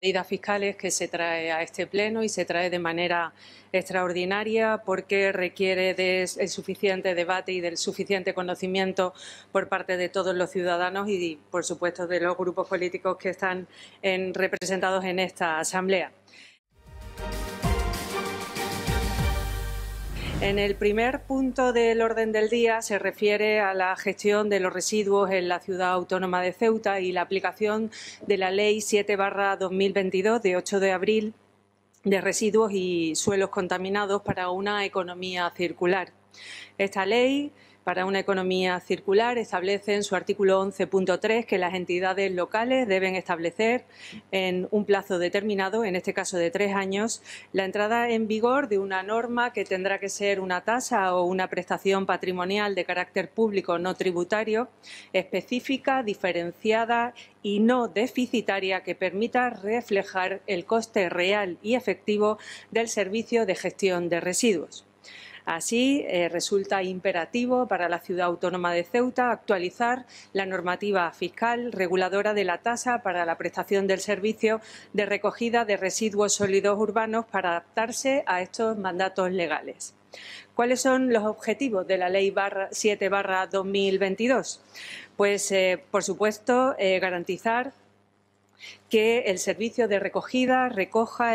Medidas fiscales que se trae a este pleno y se trae de manera extraordinaria porque requiere del suficiente debate y del suficiente conocimiento por parte de todos los ciudadanos y, por supuesto, de los grupos políticos que están representados en esta Asamblea. En el primer punto del orden del día se refiere a la gestión de los residuos en la ciudad autónoma de Ceuta y la aplicación de la Ley 7/2022 de 8 de abril de residuos y suelos contaminados para una economía circular. Esta ley para una economía circular establece en su artículo 11.3 que las entidades locales deben establecer en un plazo determinado, en este caso de 3 años, la entrada en vigor de una norma que tendrá que ser una tasa o una prestación patrimonial de carácter público no tributario, específica, diferenciada y no deficitaria que permita reflejar el coste real y efectivo del servicio de gestión de residuos. Así, resulta imperativo para la Ciudad Autónoma de Ceuta actualizar la normativa fiscal reguladora de la tasa para la prestación del servicio de recogida de residuos sólidos urbanos para adaptarse a estos mandatos legales. ¿Cuáles son los objetivos de la Ley 7/2022? Pues, por supuesto, garantizar que el servicio de recogida recoja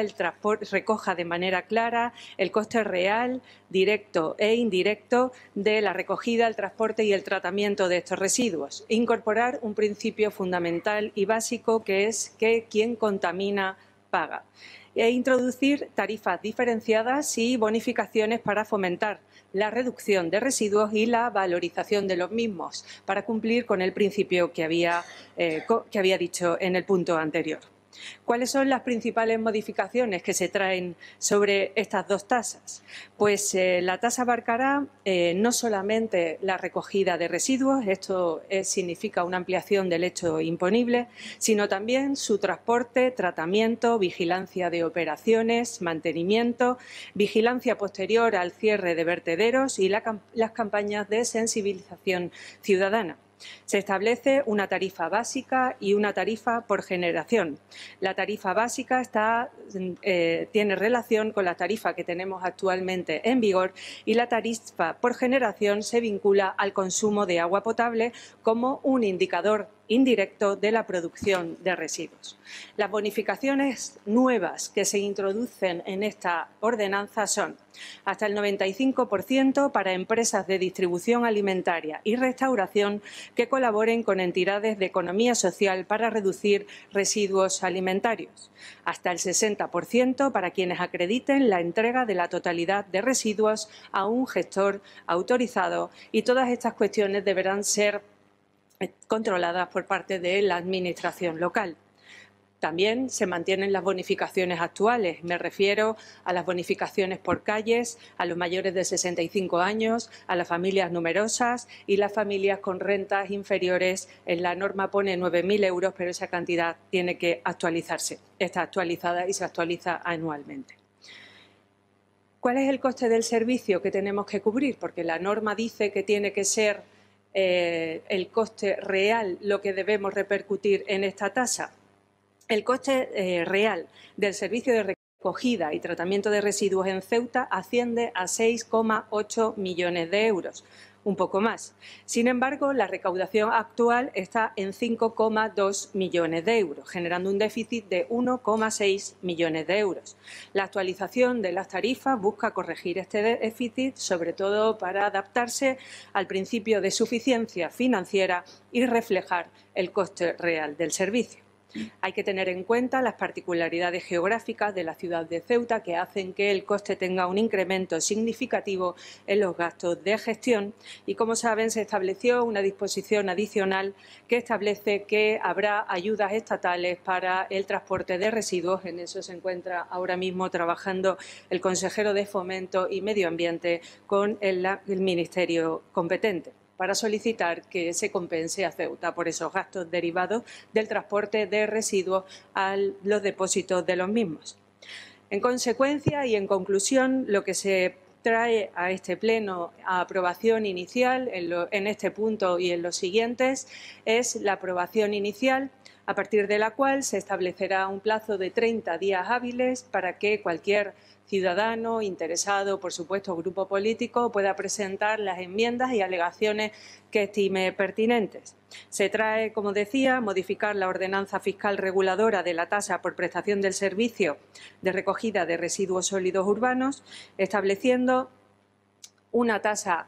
de manera clara el coste real, directo e indirecto de la recogida, el transporte y el tratamiento de estos residuos. Incorporar un principio fundamental y básico que es que quien contamina paga. E introducir tarifas diferenciadas y bonificaciones para fomentar la reducción de residuos y la valorización de los mismos, para cumplir con el principio que había dicho en el punto anterior. ¿Cuáles son las principales modificaciones que se traen sobre estas dos tasas? Pues la tasa abarcará no solamente la recogida de residuos, esto significa una ampliación del hecho imponible, sino también su transporte, tratamiento, vigilancia de operaciones, mantenimiento, vigilancia posterior al cierre de vertederos y las campañas de sensibilización ciudadana. Se establece una tarifa básica y una tarifa por generación. La tarifa básica tiene relación con la tarifa que tenemos actualmente en vigor y la tarifa por generación se vincula al consumo de agua potable como un indicador indirecto de la producción de residuos. Las bonificaciones nuevas que se introducen en esta ordenanza son hasta el 95% para empresas de distribución alimentaria y restauración que colaboren con entidades de economía social para reducir residuos alimentarios, hasta el 60% para quienes acrediten la entrega de la totalidad de residuos a un gestor autorizado, y todas estas cuestiones deberán ser controladas por parte de la Administración local. También se mantienen las bonificaciones actuales. Me refiero a las bonificaciones por calles, a los mayores de 65 años, a las familias numerosas y las familias con rentas inferiores. En la norma pone 9.000 euros, pero esa cantidad tiene que actualizarse. Está actualizada y se actualiza anualmente. ¿Cuál es el coste del servicio que tenemos que cubrir? Porque la norma dice que tiene que ser el coste real lo que debemos repercutir en esta tasa. El coste real del servicio de recogida y tratamiento de residuos en Ceuta asciende a 6,8 millones de euros, un poco más. Sin embargo, la recaudación actual está en 5,2 millones de euros, generando un déficit de 1,6 millones de euros. La actualización de las tarifas busca corregir este déficit, sobre todo para adaptarse al principio de suficiencia financiera y reflejar el coste real del servicio. Hay que tener en cuenta las particularidades geográficas de la ciudad de Ceuta que hacen que el coste tenga un incremento significativo en los gastos de gestión y, como saben, se estableció una disposición adicional que establece que habrá ayudas estatales para el transporte de residuos. En eso se encuentra ahora mismo trabajando el consejero de Fomento y Medio Ambiente con el Ministerio competente, para solicitar que se compense a Ceuta por esos gastos derivados del transporte de residuos a los depósitos de los mismos. En consecuencia y en conclusión, lo que se trae a este pleno a aprobación inicial en este punto y en los siguientes es la aprobación inicial a partir de la cual se establecerá un plazo de 30 días hábiles para que cualquier ciudadano interesado, por supuesto, grupo político, pueda presentar las enmiendas y alegaciones que estime pertinentes. Se trae, como decía, modificar la ordenanza fiscal reguladora de la tasa por prestación del servicio de recogida de residuos sólidos urbanos, estableciendo una tasa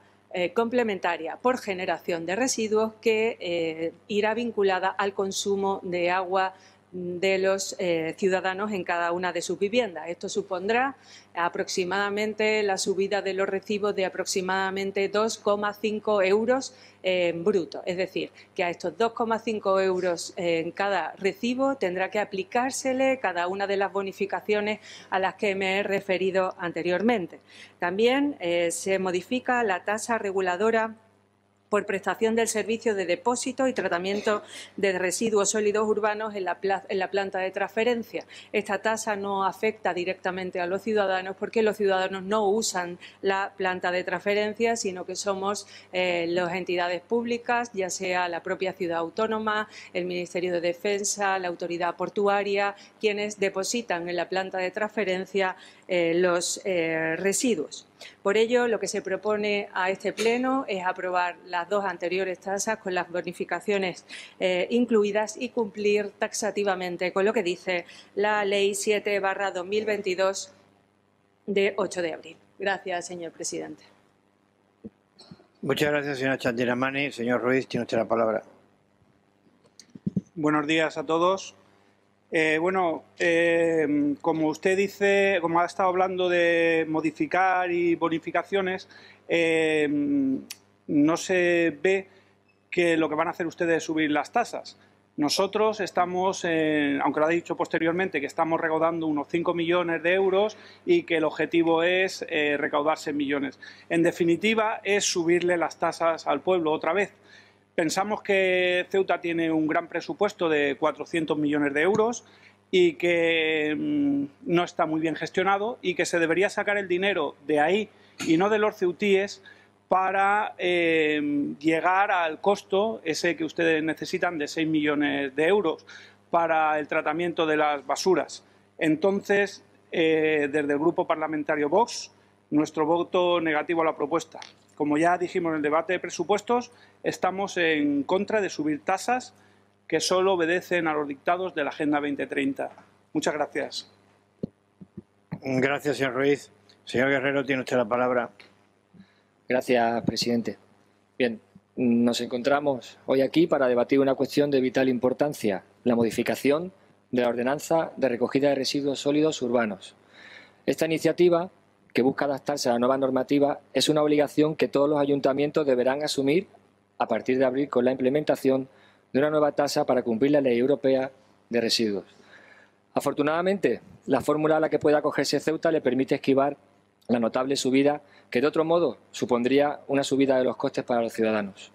complementaria por generación de residuos que irá vinculada al consumo de agua de los ciudadanos en cada una de sus viviendas. Esto supondrá aproximadamente la subida de los recibos de aproximadamente 2,5 euros brutos. Es decir, que a estos 2,5 euros en cada recibo tendrá que aplicársele cada una de las bonificaciones a las que me he referido anteriormente. También se modifica la tasa reguladora por prestación del servicio de depósito y tratamiento de residuos sólidos urbanos en la planta de transferencia. Esta tasa no afecta directamente a los ciudadanos porque los ciudadanos no usan la planta de transferencia, sino que somos las entidades públicas, ya sea la propia ciudad autónoma, el Ministerio de Defensa, la autoridad portuaria, quienes depositan en la planta de transferencia los residuos. Por ello, lo que se propone a este Pleno es aprobar las dos anteriores tasas con las bonificaciones incluidas y cumplir taxativamente con lo que dice la Ley 7/2022 de 8 de abril. Gracias, señor presidente. Muchas gracias, señora Chandiramani. Señor Ruiz, tiene usted la palabra. Buenos días a todos. Como usted dice, como ha estado hablando de modificar y bonificaciones, no se ve que lo que van a hacer ustedes es subir las tasas. Nosotros estamos, aunque lo ha dicho posteriormente, que estamos recaudando unos 5 millones de euros y que el objetivo es recaudar 6 millones. En definitiva, es subirle las tasas al pueblo otra vez. Pensamos que Ceuta tiene un gran presupuesto de 400 millones de euros y que no está muy bien gestionado y que se debería sacar el dinero de ahí y no de los ceutíes para llegar al costo ese que ustedes necesitan de 6 millones de euros para el tratamiento de las basuras. Entonces, desde el Grupo Parlamentario Vox, nuestro voto negativo a la propuesta. Como ya dijimos en el debate de presupuestos, estamos en contra de subir tasas que solo obedecen a los dictados de la Agenda 2030. Muchas gracias. Gracias, señor Ruiz. Señor Guerrero, tiene usted la palabra. Gracias, presidente. Bien, nos encontramos hoy aquí para debatir una cuestión de vital importancia, la modificación de la ordenanza de recogida de residuos sólidos urbanos. Esta iniciativa, que busca adaptarse a la nueva normativa, es una obligación que todos los ayuntamientos deberán asumir a partir de abril con la implementación de una nueva tasa para cumplir la Ley Europea de Residuos. Afortunadamente, la fórmula a la que puede acogerse Ceuta le permite esquivar la notable subida que de otro modo supondría una subida de los costes para los ciudadanos.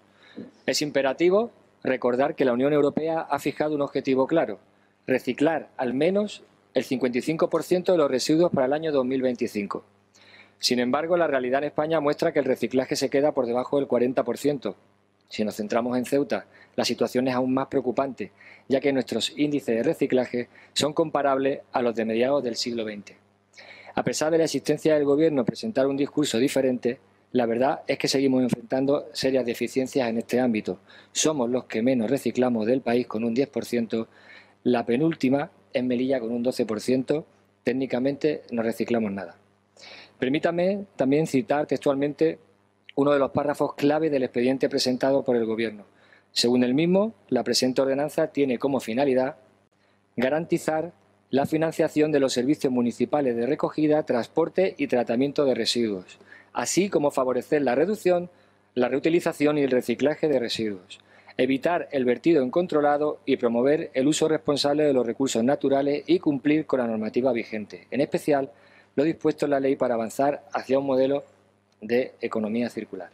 Es imperativo recordar que la Unión Europea ha fijado un objetivo claro: reciclar al menos el 55% de los residuos para el año 2025. Sin embargo, la realidad en España muestra que el reciclaje se queda por debajo del 40%. Si nos centramos en Ceuta, la situación es aún más preocupante, ya que nuestros índices de reciclaje son comparables a los de mediados del siglo XX. A pesar de la existencia del Gobierno presentar un discurso diferente, la verdad es que seguimos enfrentando serias deficiencias en este ámbito. Somos los que menos reciclamos del país con un 10%, la penúltima es Melilla con un 12%, técnicamente no reciclamos nada. Permítame también citar textualmente uno de los párrafos clave del expediente presentado por el Gobierno. Según el mismo, la presente ordenanza tiene como finalidad garantizar la financiación de los servicios municipales de recogida, transporte y tratamiento de residuos, así como favorecer la reducción, la reutilización y el reciclaje de residuos, evitar el vertido incontrolado y promover el uso responsable de los recursos naturales y cumplir con la normativa vigente, en especial lo dispuesto en la ley para avanzar hacia un modelo de economía circular.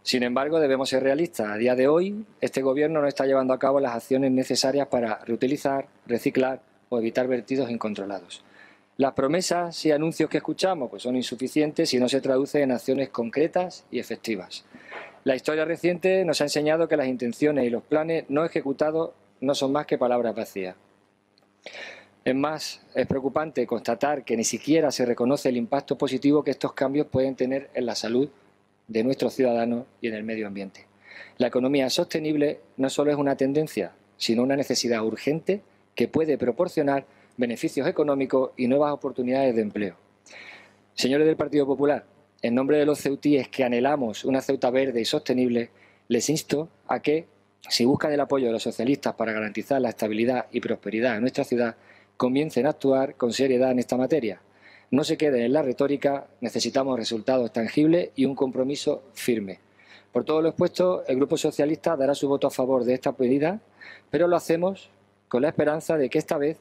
Sin embargo, debemos ser realistas. A día de hoy, este Gobierno no está llevando a cabo las acciones necesarias para reutilizar, reciclar o evitar vertidos incontrolados. Las promesas y anuncios que escuchamos pues son insuficientes y no se traducen en acciones concretas y efectivas. La historia reciente nos ha enseñado que las intenciones y los planes no ejecutados no son más que palabras vacías. Es más, es preocupante constatar que ni siquiera se reconoce el impacto positivo que estos cambios pueden tener en la salud de nuestros ciudadanos y en el medio ambiente. La economía sostenible no solo es una tendencia, sino una necesidad urgente que puede proporcionar beneficios económicos y nuevas oportunidades de empleo. Señores del Partido Popular, en nombre de los ceutíes que anhelamos una Ceuta verde y sostenible, les insto a que, si buscan el apoyo de los socialistas para garantizar la estabilidad y prosperidad en nuestra ciudad, comiencen a actuar con seriedad en esta materia. No se queden en la retórica, necesitamos resultados tangibles y un compromiso firme. Por todo lo expuesto, el Grupo Socialista dará su voto a favor de esta medida, pero lo hacemos con la esperanza de que esta vez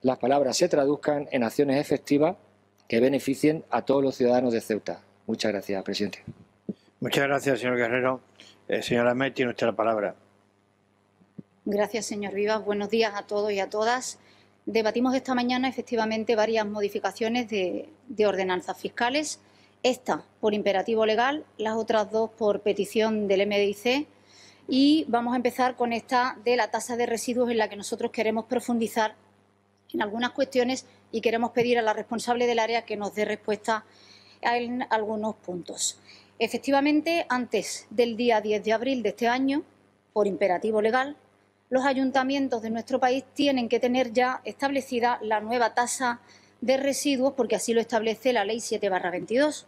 las palabras se traduzcan en acciones efectivas que beneficien a todos los ciudadanos de Ceuta. Muchas gracias, presidente. Muchas gracias, señor Guerrero. Señora May, tiene usted la palabra. Gracias, señor Vivas. Buenos días a todos y a todas. Debatimos esta mañana efectivamente varias modificaciones de ordenanzas fiscales. Esta por imperativo legal, las otras dos por petición del MDIC. Y vamos a empezar con esta de la tasa de residuos, en la que nosotros queremos profundizar en algunas cuestiones y queremos pedir a la responsable del área que nos dé respuesta en algunos puntos. Efectivamente, antes del día 10 de abril de este año, por imperativo legal, los ayuntamientos de nuestro país tienen que tener ya establecida la nueva tasa de residuos, porque así lo establece la Ley 7/22.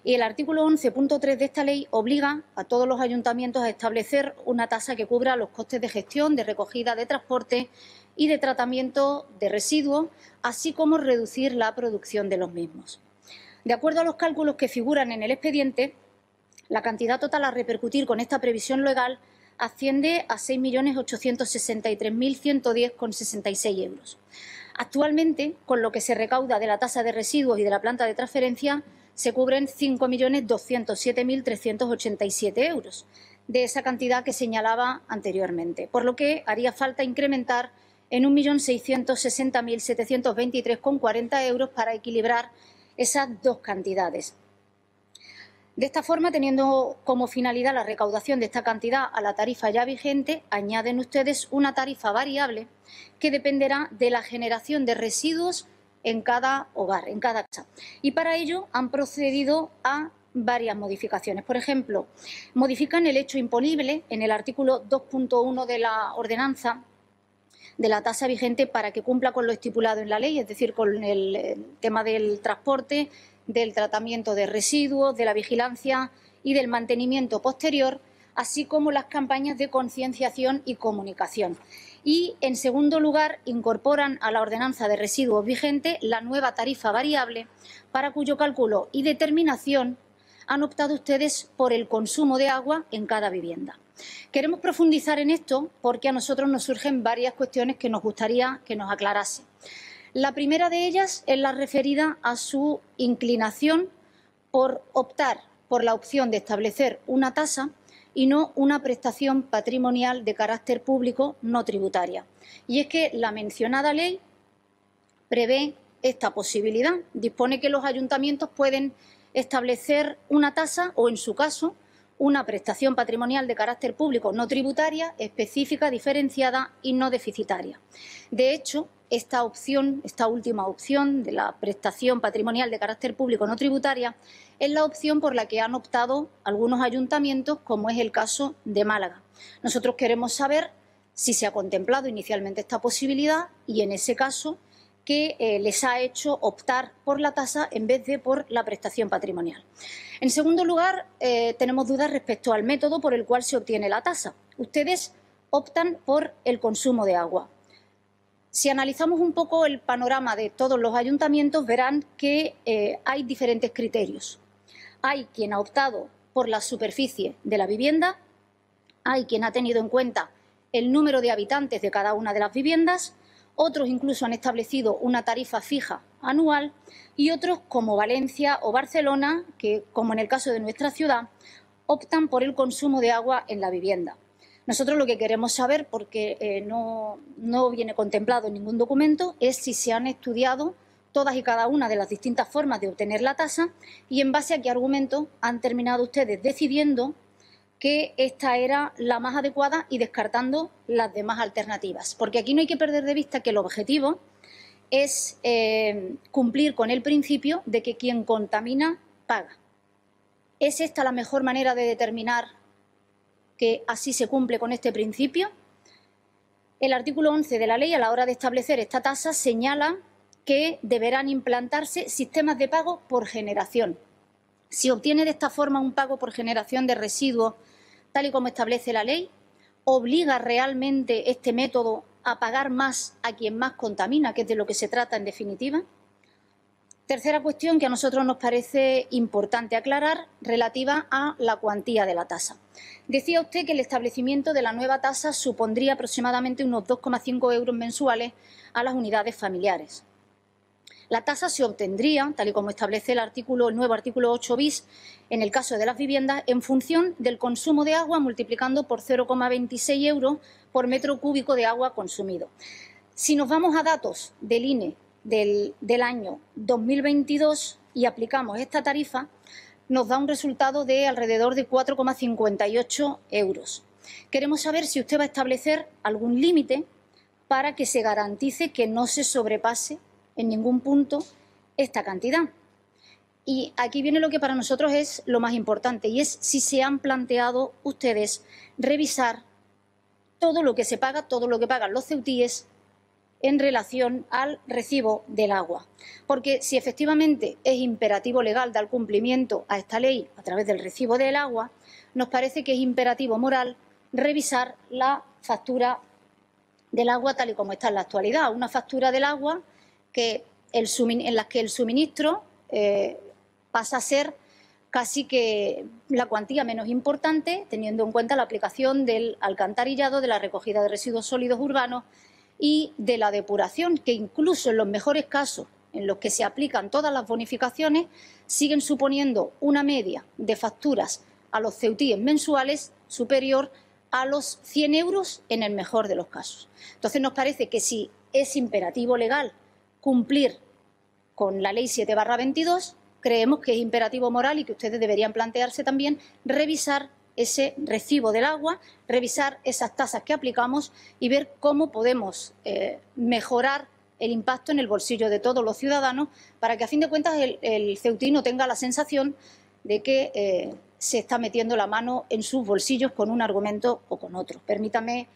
Y el artículo 11.3 de esta ley obliga a todos los ayuntamientos a establecer una tasa que cubra los costes de gestión, de recogida, de transporte y de tratamiento de residuos, así como reducir la producción de los mismos. De acuerdo a los cálculos que figuran en el expediente, la cantidad total a repercutir con esta previsión legal asciende a 6.863.110,66 euros. Actualmente, con lo que se recauda de la tasa de residuos y de la planta de transferencia, se cubren 5.207.387 euros de esa cantidad que señalaba anteriormente, por lo que haría falta incrementar en 1.660.723,40 euros para equilibrar esas dos cantidades. De esta forma, teniendo como finalidad la recaudación de esta cantidad a la tarifa ya vigente, añaden ustedes una tarifa variable que dependerá de la generación de residuos en cada hogar, en cada casa. Y para ello han procedido a varias modificaciones. Por ejemplo, modifican el hecho imponible en el artículo 2.1 de la ordenanza de la tasa vigente para que cumpla con lo estipulado en la ley, es decir, con el tema del transporte, del tratamiento de residuos, de la vigilancia y del mantenimiento posterior, así como las campañas de concienciación y comunicación. Y, en segundo lugar, incorporan a la ordenanza de residuos vigente la nueva tarifa variable, para cuyo cálculo y determinación han optado ustedes por el consumo de agua en cada vivienda. Queremos profundizar en esto porque a nosotros nos surgen varias cuestiones que nos gustaría que nos aclarase. La primera de ellas es la referida a su inclinación por optar por la opción de establecer una tasa y no una prestación patrimonial de carácter público no tributaria. Y es que la mencionada ley prevé esta posibilidad. Dispone que los ayuntamientos pueden establecer una tasa o, en su caso, una prestación patrimonial de carácter público no tributaria, específica, diferenciada y no deficitaria. De hecho, esta última opción de la prestación patrimonial de carácter público no tributaria es la opción por la que han optado algunos ayuntamientos, como es el caso de Málaga. Nosotros queremos saber si se ha contemplado inicialmente esta posibilidad y, en ese caso, qué les ha hecho optar por la tasa en vez de por la prestación patrimonial. En segundo lugar, tenemos dudas respecto al método por el cual se obtiene la tasa. Ustedes optan por el consumo de agua. Si analizamos un poco el panorama de todos los ayuntamientos, verán que hay diferentes criterios. Hay quien ha optado por la superficie de la vivienda, hay quien ha tenido en cuenta el número de habitantes de cada una de las viviendas, otros incluso han establecido una tarifa fija anual y otros, como Valencia o Barcelona, que, como en el caso de nuestra ciudad, optan por el consumo de agua en la vivienda. Nosotros lo que queremos saber, porque no viene contemplado en ningún documento, es si se han estudiado todas y cada una de las distintas formas de obtener la tasa y en base a qué argumentos han terminado ustedes decidiendo que esta era la más adecuada y descartando las demás alternativas. Porque aquí no hay que perder de vista que el objetivo es cumplir con el principio de que quien contamina paga. ¿Es esta la mejor manera de determinar que así se cumple con este principio? El artículo 11 de la ley, a la hora de establecer esta tasa, señala que deberán implantarse sistemas de pago por generación. Si obtiene de esta forma un pago por generación de residuos, tal y como establece la ley, ¿obliga realmente este método a pagar más a quien más contamina, que es de lo que se trata en definitiva? Tercera cuestión que a nosotros nos parece importante aclarar, relativa a la cuantía de la tasa. Decía usted que el establecimiento de la nueva tasa supondría aproximadamente unos 2,5 euros mensuales a las unidades familiares. La tasa se obtendría, tal y como establece el nuevo artículo 8 bis, en el caso de las viviendas, en función del consumo de agua multiplicando por 0,26 euros por metro cúbico de agua consumido. Si nos vamos a datos del INE del año 2022 y aplicamos esta tarifa, nos da un resultado de alrededor de 4,58 euros. Queremos saber si usted va a establecer algún límite para que se garantice que no se sobrepase en ningún punto esta cantidad. Y aquí viene lo que para nosotros es lo más importante, y es si se han planteado ustedes revisar todo lo que se paga, todo lo que pagan los ceutíes en relación al recibo del agua. Porque si efectivamente es imperativo legal dar cumplimiento a esta ley a través del recibo del agua, nos parece que es imperativo moral revisar la factura del agua tal y como está en la actualidad. Una factura del agua en la que el suministro pasa a ser casi que la cuantía menos importante, teniendo en cuenta la aplicación del alcantarillado, de la recogida de residuos sólidos urbanos y de la depuración, que incluso en los mejores casos en los que se aplican todas las bonificaciones, siguen suponiendo una media de facturas a los ceutíes mensuales superior a los 100 euros en el mejor de los casos. Entonces nos parece que si es imperativo legal cumplir con la Ley 7/22, creemos que es imperativo moral y que ustedes deberían plantearse también revisar ese recibo del agua, revisar esas tasas que aplicamos y ver cómo podemos mejorar el impacto en el bolsillo de todos los ciudadanos para que, a fin de cuentas, el ceutí no tenga la sensación de que se está metiendo la mano en sus bolsillos con un argumento o con otro. Permítame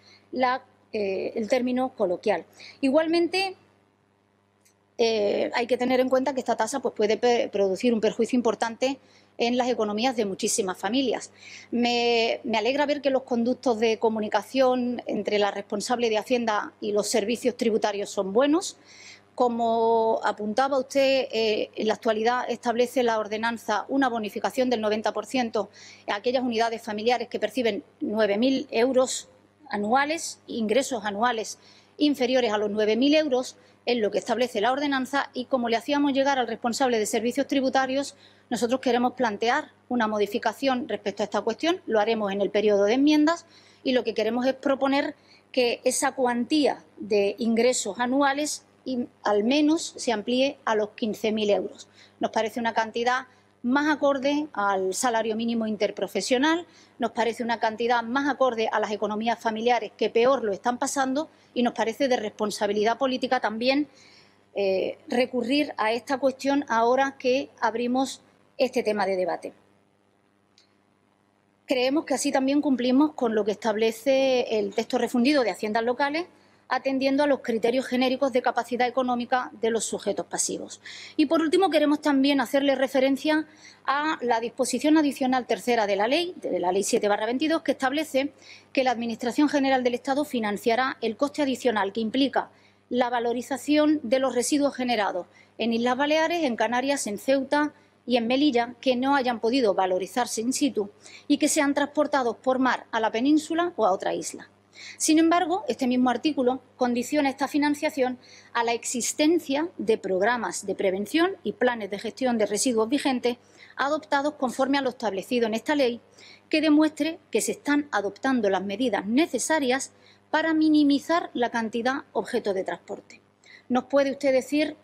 el término coloquial. Igualmente, hay que tener en cuenta que esta tasa puede producir un perjuicio importante en las economías de muchísimas familias. Me alegra ver que los conductos de comunicación entre la responsable de Hacienda y los servicios tributarios son buenos. Como apuntaba usted, en la actualidad establece la ordenanza una bonificación del 90% a aquellas unidades familiares que perciben 9.000 euros anuales, ingresos anuales inferiores a los 9.000 euros, es lo que establece la ordenanza, y como le hacíamos llegar al responsable de servicios tributarios, nosotros queremos plantear una modificación respecto a esta cuestión, lo haremos en el periodo de enmiendas, y lo que queremos es proponer que esa cuantía de ingresos anuales al menos se amplíe a los 15.000 euros. Nos parece una cantidad más acorde al salario mínimo interprofesional, nos parece una cantidad más acorde a las economías familiares que peor lo están pasando, y nos parece de responsabilidad política también recurrir a esta cuestión ahora que abrimos este tema de debate. Creemos que así también cumplimos con lo que establece el texto refundido de Haciendas Locales, atendiendo a los criterios genéricos de capacidad económica de los sujetos pasivos. Y, por último, queremos también hacerle referencia a la disposición adicional tercera de la Ley 7/22, que establece que la Administración General del Estado financiará el coste adicional que implica la valorización de los residuos generados en Islas Baleares, en Canarias, en Ceuta y en Melilla, que no hayan podido valorizarse in situ y que sean transportados por mar a la península o a otra isla. Sin embargo, este mismo artículo condiciona esta financiación a la existencia de programas de prevención y planes de gestión de residuos vigentes adoptados conforme a lo establecido en esta ley, que demuestre que se están adoptando las medidas necesarias para minimizar la cantidad objeto de transporte. ¿Nos puede usted decir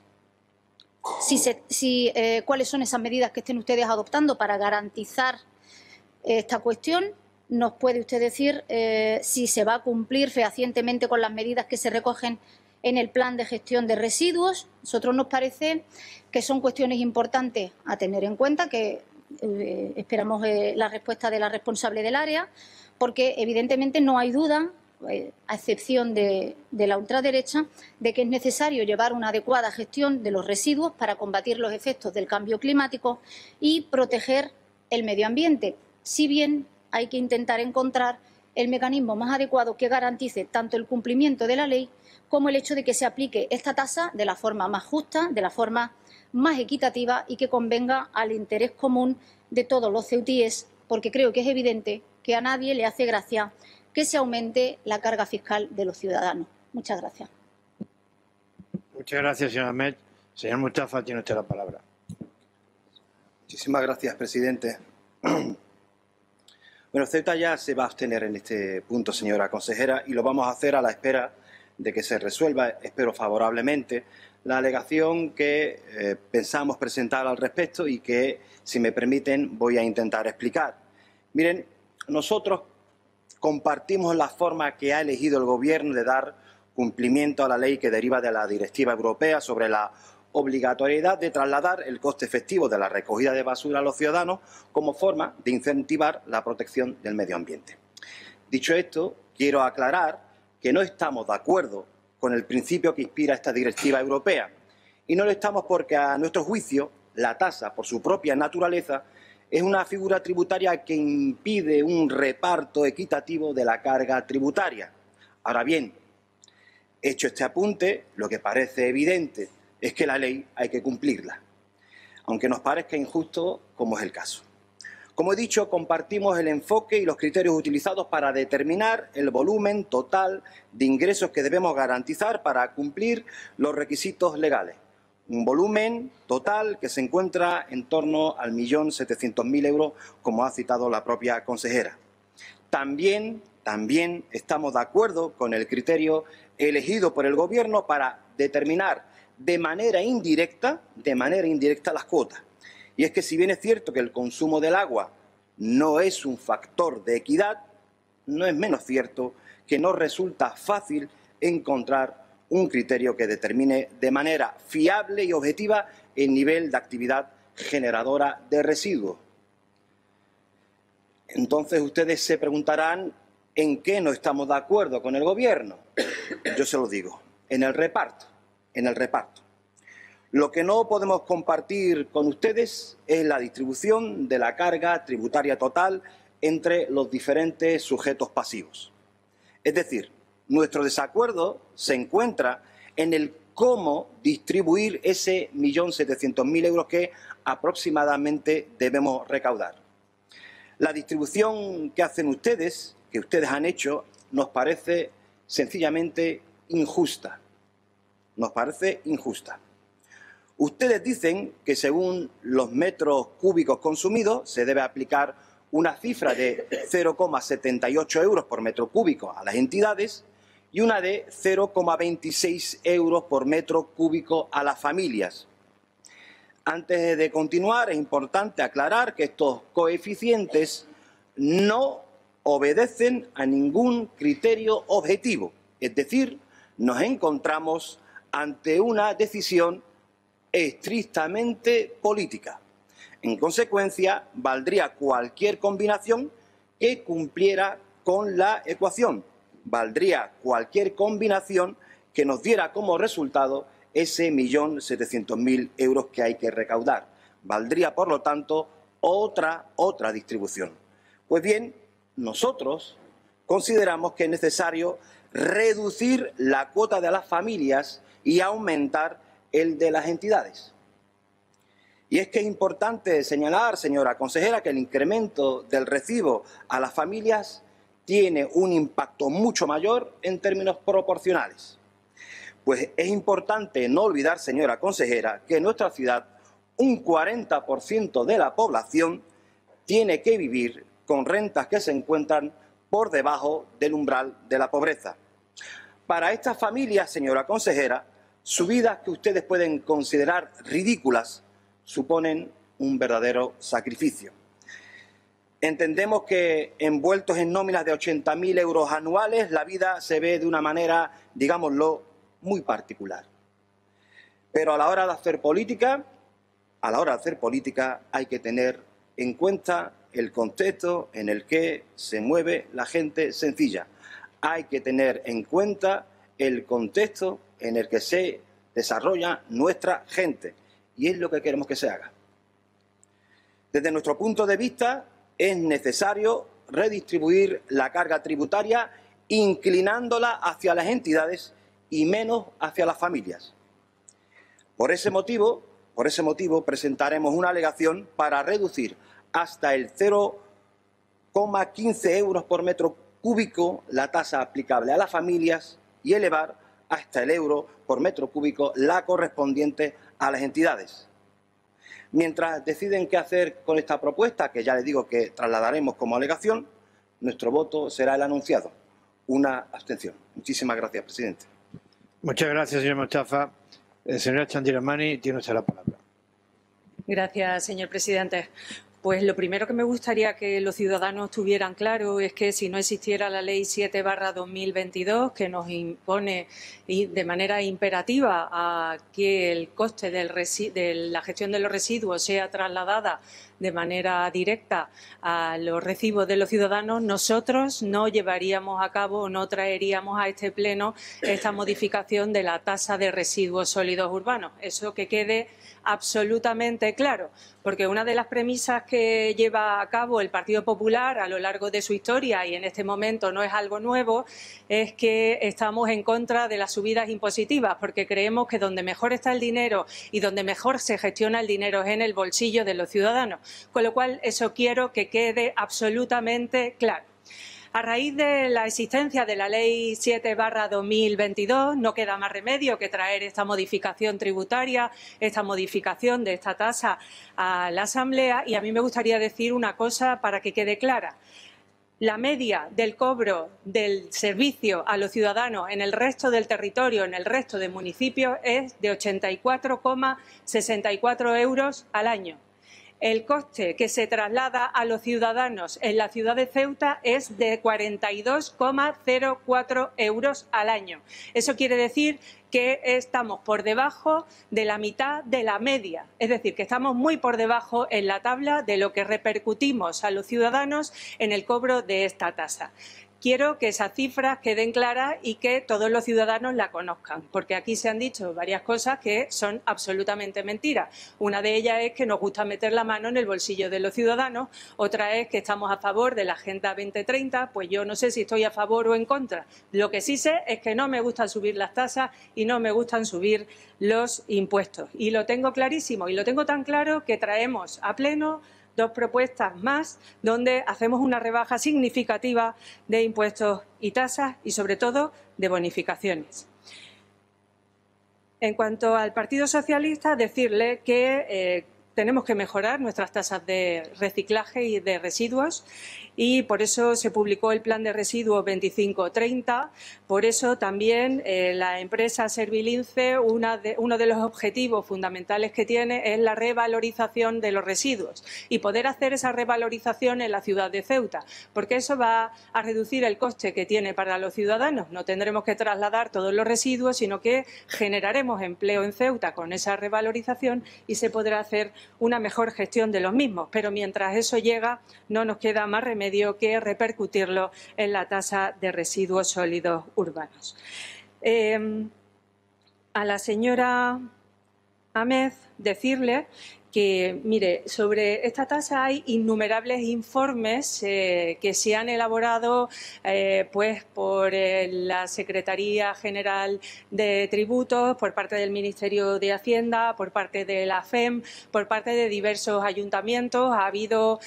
cuáles son esas medidas que estén ustedes adoptando para garantizar esta cuestión? ¿nos puede usted decir si se va a cumplir fehacientemente con las medidas que se recogen en el plan de gestión de residuos? Nosotros nos parece que son cuestiones importantes a tener en cuenta, que esperamos la respuesta de la responsable del área, porque evidentemente no hay duda, a excepción de la ultraderecha, de que es necesario llevar una adecuada gestión de los residuos para combatir los efectos del cambio climático y proteger el medio ambiente. Si bien hay que intentar encontrar el mecanismo más adecuado que garantice tanto el cumplimiento de la ley como el hecho de que se aplique esta tasa de la forma más justa, de la forma más equitativa y que convenga al interés común de todos los ceutíes, porque creo que es evidente que a nadie le hace gracia que se aumente la carga fiscal de los ciudadanos. Muchas gracias. Muchas gracias, señora Met. Señor Mustafa, tiene usted la palabra. Muchísimas gracias, presidente. Bueno, Ceuta ya se va a abstener en este punto, señora consejera, y lo vamos a hacer a la espera de que se resuelva, espero favorablemente, la alegación que pensamos presentar al respecto y que, si me permiten, voy a intentar explicar. Miren, nosotros compartimos la forma que ha elegido el Gobierno de dar cumplimiento a la ley que deriva de la Directiva Europea sobre la obligatoriedad de trasladar el coste efectivo de la recogida de basura a los ciudadanos como forma de incentivar la protección del medio ambiente. Dicho esto, quiero aclarar que no estamos de acuerdo con el principio que inspira esta directiva europea, y no lo estamos porque, a nuestro juicio, la tasa, por su propia naturaleza, es una figura tributaria que impide un reparto equitativo de la carga tributaria. Ahora bien, hecho este apunte, lo que parece evidente es que la ley hay que cumplirla, aunque nos parezca injusto, como es el caso. Como he dicho, compartimos el enfoque y los criterios utilizados para determinar el volumen total de ingresos que debemos garantizar para cumplir los requisitos legales. Un volumen total que se encuentra en torno al 1.700.000 euros, como ha citado la propia consejera. También estamos de acuerdo con el criterio elegido por el Gobierno para determinar de manera indirecta las cuotas. Y es que, si bien es cierto que el consumo del agua no es un factor de equidad, no es menos cierto que no resulta fácil encontrar un criterio que determine de manera fiable y objetiva el nivel de actividad generadora de residuos. Entonces ustedes se preguntarán en qué no estamos de acuerdo con el Gobierno. Yo se lo digo, en el reparto. Lo que no podemos compartir con ustedes es la distribución de la carga tributaria total entre los diferentes sujetos pasivos. Es decir, nuestro desacuerdo se encuentra en el cómo distribuir ese 1.700.000 euros que aproximadamente debemos recaudar. La distribución que hacen ustedes, que ustedes han hecho, nos parece sencillamente injusta. Ustedes dicen que según los metros cúbicos consumidos se debe aplicar una cifra de 0,78 euros por metro cúbico a las entidades y una de 0,26 euros por metro cúbico a las familias. Antes de continuar, es importante aclarar que estos coeficientes no obedecen a ningún criterio objetivo, es decir, nos encontramos ante una decisión estrictamente política. En consecuencia, valdría cualquier combinación que cumpliera con la ecuación. Valdría cualquier combinación que nos diera como resultado ese 1.700.000 euros que hay que recaudar. Valdría, por lo tanto, otra distribución. Pues bien, nosotros consideramos que es necesario reducir la cuota de las familias y aumentar el de las entidades. Y es que es importante señalar, señora consejera, que el incremento del recibo a las familias tiene un impacto mucho mayor en términos proporcionales. Pues es importante no olvidar, señora consejera, que en nuestra ciudad un 40% de la población tiene que vivir con rentas que se encuentran por debajo del umbral de la pobreza. Para estas familias, señora consejera, subidas que ustedes pueden considerar ridículas suponen un verdadero sacrificio. Entendemos que envueltos en nóminas de 80.000 euros anuales, la vida se ve de una manera, digámoslo, muy particular. Pero a la hora de hacer política, hay que tener en cuenta el contexto en el que se mueve la gente sencilla. Hay que tener en cuenta el contexto en el que se desarrolla nuestra gente. Y es lo que queremos que se haga. Desde nuestro punto de vista, es necesario redistribuir la carga tributaria inclinándola hacia las entidades y menos hacia las familias. Por ese motivo presentaremos una alegación para reducir hasta el 0,15 euros por metro cúbico la tasa aplicable a las familias y elevar hasta el euro por metro cúbico la correspondiente a las entidades. Mientras deciden qué hacer con esta propuesta, que ya les digo que trasladaremos como alegación, nuestro voto será el anunciado. Una abstención. Muchísimas gracias, presidente. Muchas gracias, señor Mostafa. Señora Chandiramani, tiene usted la palabra. Gracias, señor presidente. Pues lo primero que me gustaría que los ciudadanos tuvieran claro es que si no existiera la Ley 7/2022, que nos impone de manera imperativa a que el coste de la gestión de los residuos sea trasladada de manera directa a los recibos de los ciudadanos, nosotros no llevaríamos a cabo o no traeríamos a este pleno esta modificación de la tasa de residuos sólidos urbanos. Eso que quede absolutamente claro, porque una de las premisas que lleva a cabo el Partido Popular a lo largo de su historia, y en este momento no es algo nuevo, es que estamos en contra de las subidas impositivas, porque creemos que donde mejor está el dinero y donde mejor se gestiona el dinero es en el bolsillo de los ciudadanos. Con lo cual, eso quiero que quede absolutamente claro. A raíz de la existencia de la Ley 7/2022, no queda más remedio que traer esta modificación tributaria, esta modificación de esta tasa a la Asamblea, y a mí me gustaría decir una cosa para que quede clara. La media del cobro del servicio a los ciudadanos en el resto del territorio, en el resto de municipios, es de 84,64 euros al año. El coste que se traslada a los ciudadanos en la ciudad de Ceuta es de 42,04 euros al año. Eso quiere decir que estamos por debajo de la mitad de la media, es decir, que estamos muy por debajo en la tabla de lo que repercutimos a los ciudadanos en el cobro de esta tasa. Quiero que esas cifras queden claras y que todos los ciudadanos la conozcan, porque aquí se han dicho varias cosas que son absolutamente mentiras. Una de ellas es que nos gusta meter la mano en el bolsillo de los ciudadanos, otra es que estamos a favor de la Agenda 2030, pues yo no sé si estoy a favor o en contra. Lo que sí sé es que no me gustan subir las tasas y no me gustan subir los impuestos. Y lo tengo clarísimo, y lo tengo tan claro que traemos a pleno dos propuestas más donde hacemos una rebaja significativa de impuestos y tasas y, sobre todo, de bonificaciones. En cuanto al Partido Socialista, decirle que tenemos que mejorar nuestras tasas de reciclaje y de residuos, y por eso se publicó el Plan de Residuos 2530. Por eso también la empresa Servilince, uno de los objetivos fundamentales que tiene es la revalorización de los residuos y poder hacer esa revalorización en la ciudad de Ceuta, porque eso va a reducir el coste que tiene para los ciudadanos. No tendremos que trasladar todos los residuos, sino que generaremos empleo en Ceuta con esa revalorización y se podrá hacer una mejor gestión de los mismos. Pero mientras eso llega, no nos queda más remedio que repercutirlo en la tasa de residuos sólidos urbanos. A la señora Ahmed decirle que, mire, sobre esta tasa hay innumerables informes que se han elaborado pues por la Secretaría General de Tributos, por parte del Ministerio de Hacienda, por parte de la FEM, por parte de diversos ayuntamientos. Ha habido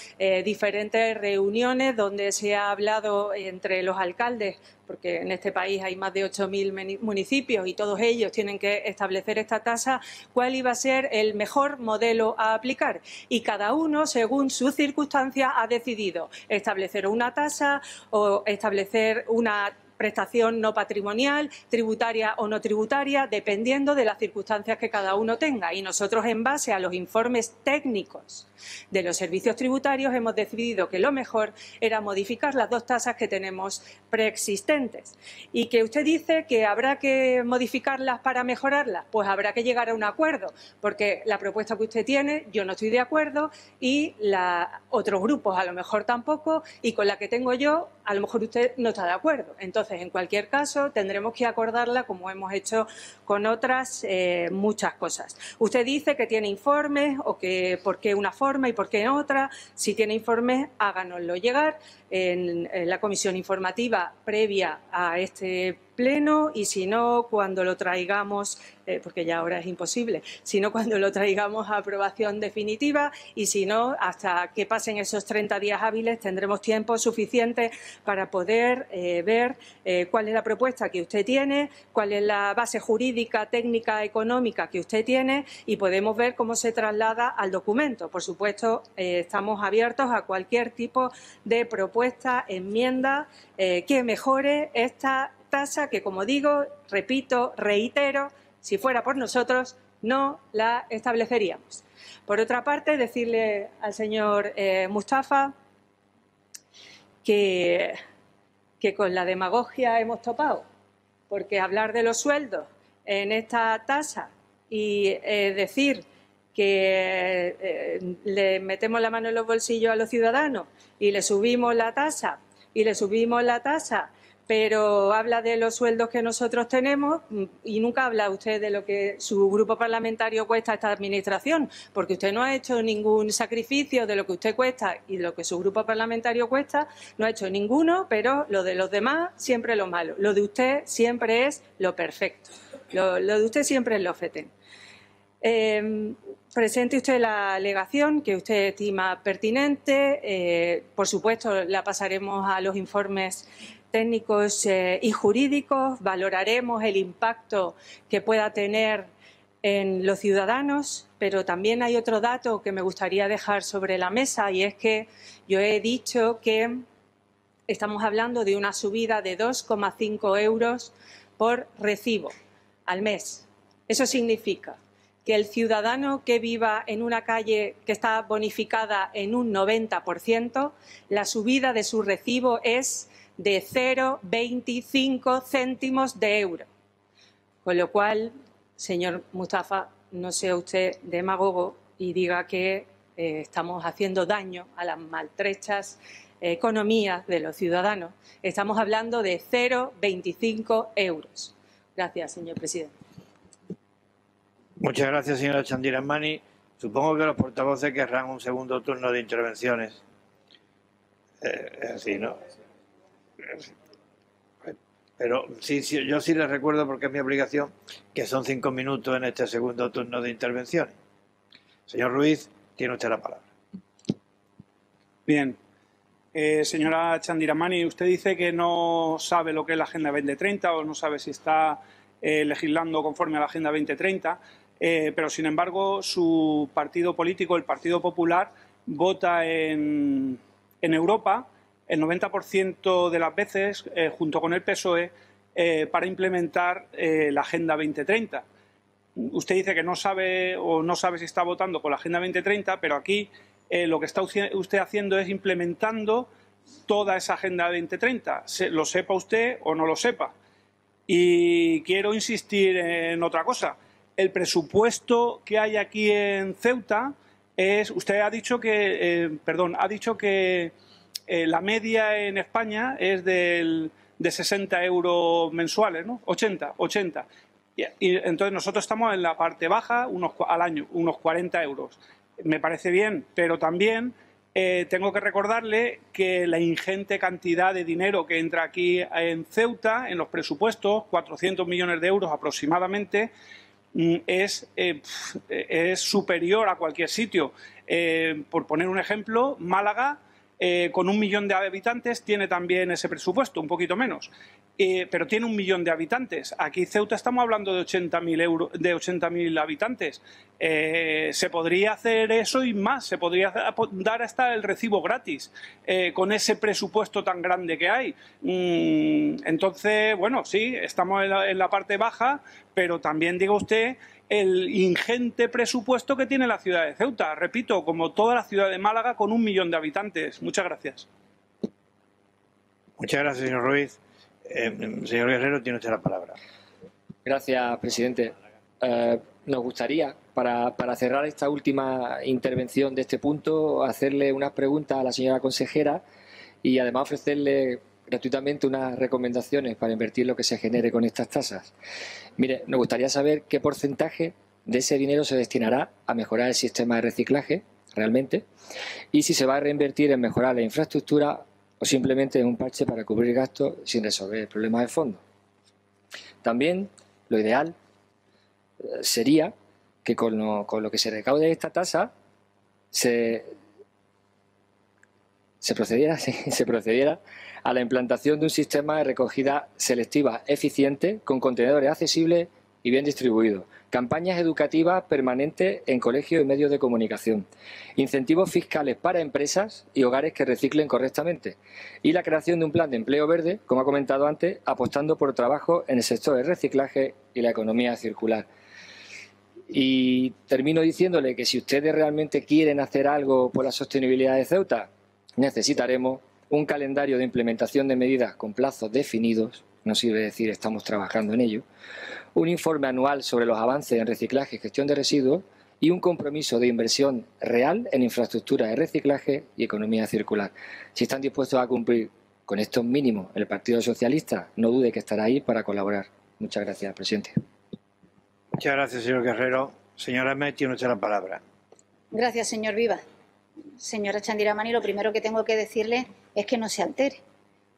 diferentes reuniones donde se ha hablado entre los alcaldes, porque en este país hay más de 8.000 municipios y todos ellos tienen que establecer esta tasa, cuál iba a ser el mejor modelo a aplicar. Y cada uno, según sus circunstancias, ha decidido establecer una tasa o establecer una prestación no patrimonial, tributaria o no tributaria, dependiendo de las circunstancias que cada uno tenga. Y nosotros, en base a los informes técnicos de los servicios tributarios, hemos decidido que lo mejor era modificar las dos tasas que tenemos preexistentes. Y que usted dice que habrá que modificarlas para mejorarlas, pues habrá que llegar a un acuerdo, porque la propuesta que usted tiene, yo no estoy de acuerdo y otros grupos a lo mejor tampoco, y con la que tengo yo, a lo mejor usted no está de acuerdo. Entonces, en cualquier caso, tendremos que acordarla como hemos hecho con otras muchas cosas. Usted dice que tiene informes o que por qué una forma y por qué otra. Si tiene informes, háganoslo llegar en la comisión informativa previa a este pleno, y si no, cuando lo traigamos, porque ya ahora es imposible, sino cuando lo traigamos a aprobación definitiva, y si no, hasta que pasen esos 30 días hábiles tendremos tiempo suficiente para poder ver cuál es la propuesta que usted tiene, cuál es la base jurídica, técnica, económica que usted tiene, y podemos ver cómo se traslada al documento. Por supuesto, estamos abiertos a cualquier tipo de propuesta, enmienda que mejore esta tasa que, como digo, repito, reitero, si fuera por nosotros no la estableceríamos. Por otra parte, decirle al señor Mustafa que con la demagogia hemos topado, porque hablar de los sueldos en esta tasa y decir que le metemos la mano en los bolsillos a los ciudadanos y le subimos la tasa pero habla de los sueldos que nosotros tenemos y nunca habla usted de lo que su grupo parlamentario cuesta a esta administración, porque usted no ha hecho ningún sacrificio de lo que usted cuesta y de lo que su grupo parlamentario cuesta, no ha hecho ninguno, pero lo de los demás siempre lo malo. Lo de usted siempre es lo perfecto, lo de usted siempre es lo fetén. Presente usted la alegación que usted estima pertinente. Por supuesto, la pasaremos a los informes técnicos y jurídicos, valoraremos el impacto que pueda tener en los ciudadanos, pero también hay otro dato que me gustaría dejar sobre la mesa, y es que yo he dicho que estamos hablando de una subida de 2,5 euros por recibo al mes. Eso significa que el ciudadano que viva en una calle que está bonificada en un 90%, la subida de su recibo es de 0,25 céntimos de euro. Con lo cual, señor Mustafa, no sea usted demagogo y diga que estamos haciendo daño a las maltrechas economías de los ciudadanos. Estamos hablando de 0,25 euros. Gracias, señor presidente. Muchas gracias, señora Chandiramani. Supongo que los portavoces querrán un segundo turno de intervenciones. Es así, ¿no? Pero sí, yo sí les recuerdo, porque es mi obligación, que son 5 minutos en este segundo turno de intervenciones. Señor Ruiz, tiene usted la palabra. Bien. Señora Chandiramani, usted dice que no sabe lo que es la Agenda 2030 o no sabe si está legislando conforme a la Agenda 2030, pero sin embargo su partido político, el Partido Popular, vota en Europa el 90% de las veces, junto con el PSOE, para implementar la Agenda 2030. Usted dice que no sabe o no sabe si está votando por la Agenda 2030, pero aquí lo que está usted haciendo es implementando toda esa Agenda 2030, lo sepa usted o no lo sepa. Y quiero insistir en otra cosa. El presupuesto que hay aquí en Ceuta es... Usted ha dicho que... la media en España es de 60 euros mensuales, ¿no? 80. Y entonces nosotros estamos en la parte baja, al año, unos 40 euros. Me parece bien, pero también tengo que recordarle que la ingente cantidad de dinero que entra aquí en Ceuta, en los presupuestos, 400 millones de euros aproximadamente, es superior a cualquier sitio. Por poner un ejemplo, Málaga con 1 millón de habitantes tiene también ese presupuesto, un poquito menos. Pero tiene 1 millón de habitantes. Aquí Ceuta estamos hablando de 80.000 habitantes. Se podría hacer eso y más. Se podría dar hasta el recibo gratis con ese presupuesto tan grande que hay. Entonces, bueno, sí, estamos en la parte baja, pero también diga usted el ingente presupuesto que tiene la ciudad de Ceuta. Repito, como toda la ciudad de Málaga con 1 millón de habitantes. Muchas gracias. Muchas gracias, señor Ruiz. Señor Guerrero, tiene usted la palabra. Gracias, presidente. Nos gustaría, para cerrar esta última intervención de este punto, hacerle unas preguntas a la señora consejera y además ofrecerle gratuitamente unas recomendaciones para invertir lo que se genere con estas tasas. Mire, nos gustaría saber qué porcentaje de ese dinero se destinará a mejorar el sistema de reciclaje realmente y si se va a reinvertir en mejorar la infraestructura o simplemente en un parche para cubrir gastos sin resolver problemas de fondo. También lo ideal sería que con lo que se recaude de esta tasa se procediera a la implantación de un sistema de recogida selectiva eficiente con contenedores accesibles y bien distribuidos, campañas educativas permanentes en colegios y medios de comunicación, incentivos fiscales para empresas y hogares que reciclen correctamente y la creación de un plan de empleo verde, como ha comentado antes, apostando por trabajo en el sector del reciclaje y la economía circular. Y termino diciéndole que si ustedes realmente quieren hacer algo por la sostenibilidad de Ceuta, necesitaremos un calendario de implementación de medidas con plazos definidos, no sirve decir estamos trabajando en ello, un informe anual sobre los avances en reciclaje y gestión de residuos y un compromiso de inversión real en infraestructura de reciclaje y economía circular. Si están dispuestos a cumplir con estos mínimos el Partido Socialista, no dude que estará ahí para colaborar. Muchas gracias, presidente. Muchas gracias, señor Guerrero. Señora Met, tiene usted la palabra. Gracias, señor Viva. Señora Chandiramani, lo primero que tengo que decirle es que no se altere.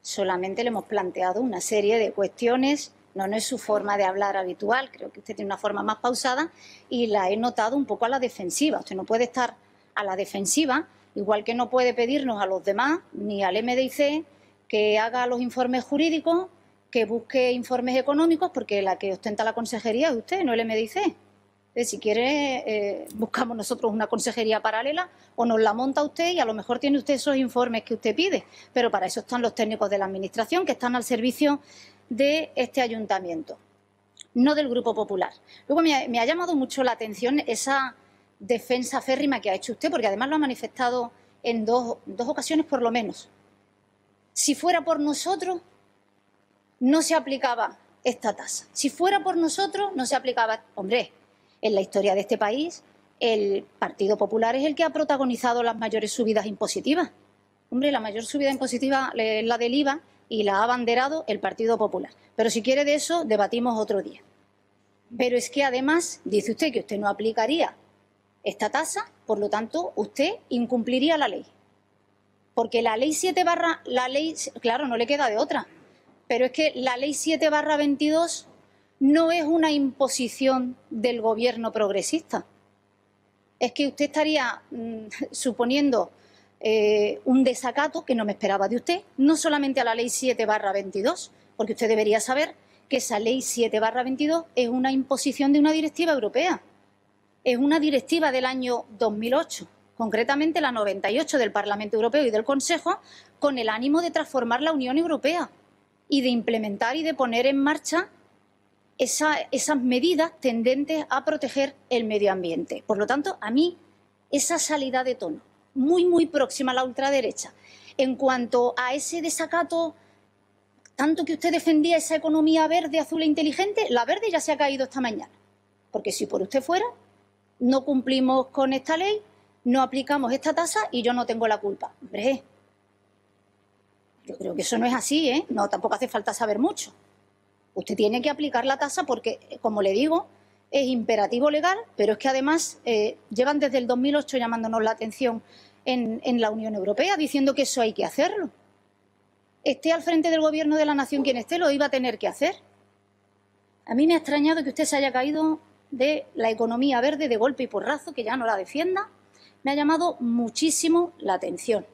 Solamente le hemos planteado una serie de cuestiones. No es su forma de hablar habitual, creo que usted tiene una forma más pausada y la he notado un poco a la defensiva. Usted no puede estar a la defensiva, igual que no puede pedirnos a los demás, ni al MDIC, que haga los informes jurídicos, que busque informes económicos, porque la que ostenta la consejería es usted, no el MDIC. Si quiere, buscamos nosotros una consejería paralela o nos la monta usted y a lo mejor tiene usted esos informes que usted pide. Pero para eso están los técnicos de la Administración que están al servicio de este ayuntamiento, no del Grupo Popular. Luego me ha llamado mucho la atención esa defensa férrima que ha hecho usted, porque además lo ha manifestado en dos ocasiones por lo menos. Si fuera por nosotros, no se aplicaba esta tasa. Si fuera por nosotros, no se aplicaba. Hombre, en la historia de este país, el Partido Popular es el que ha protagonizado las mayores subidas impositivas. Hombre, la mayor subida impositiva es la del IVA y la ha abanderado el Partido Popular. Pero si quiere de eso, debatimos otro día. Pero es que además, dice usted que usted no aplicaría esta tasa, por lo tanto, usted incumpliría la ley. Porque la ley 7 claro, no le queda de otra, pero es que la ley 7/22 no es una imposición del gobierno progresista. Es que usted estaría suponiendo un desacato que no me esperaba de usted, no solamente a la ley 7/22, porque usted debería saber que esa ley 7/22 es una imposición de una directiva europea. Es una directiva del año 2008, concretamente la 98 del Parlamento Europeo y del Consejo, con el ánimo de transformar la Unión Europea y de implementar y de poner en marcha esas medidas tendentes a proteger el medio ambiente. Por lo tanto, a mí, esa salida de tono, muy próxima a la ultraderecha, en cuanto a ese desacato, tanto que usted defendía esa economía verde, azul e inteligente, la verde ya se ha caído esta mañana. Porque si por usted fuera, no cumplimos con esta ley, no aplicamos esta tasa y yo no tengo la culpa. Hombre, yo creo que eso no es así, ¿eh? No, tampoco hace falta saber mucho. Usted tiene que aplicar la tasa porque, como le digo, es imperativo legal, pero es que además llevan desde el 2008 llamándonos la atención en la Unión Europea, diciendo que eso hay que hacerlo. Esté al frente del Gobierno de la Nación quien esté, lo iba a tener que hacer. A mí me ha extrañado que usted se haya caído de la economía verde de golpe y porrazo, que ya no la defienda. Me ha llamado muchísimo la atención.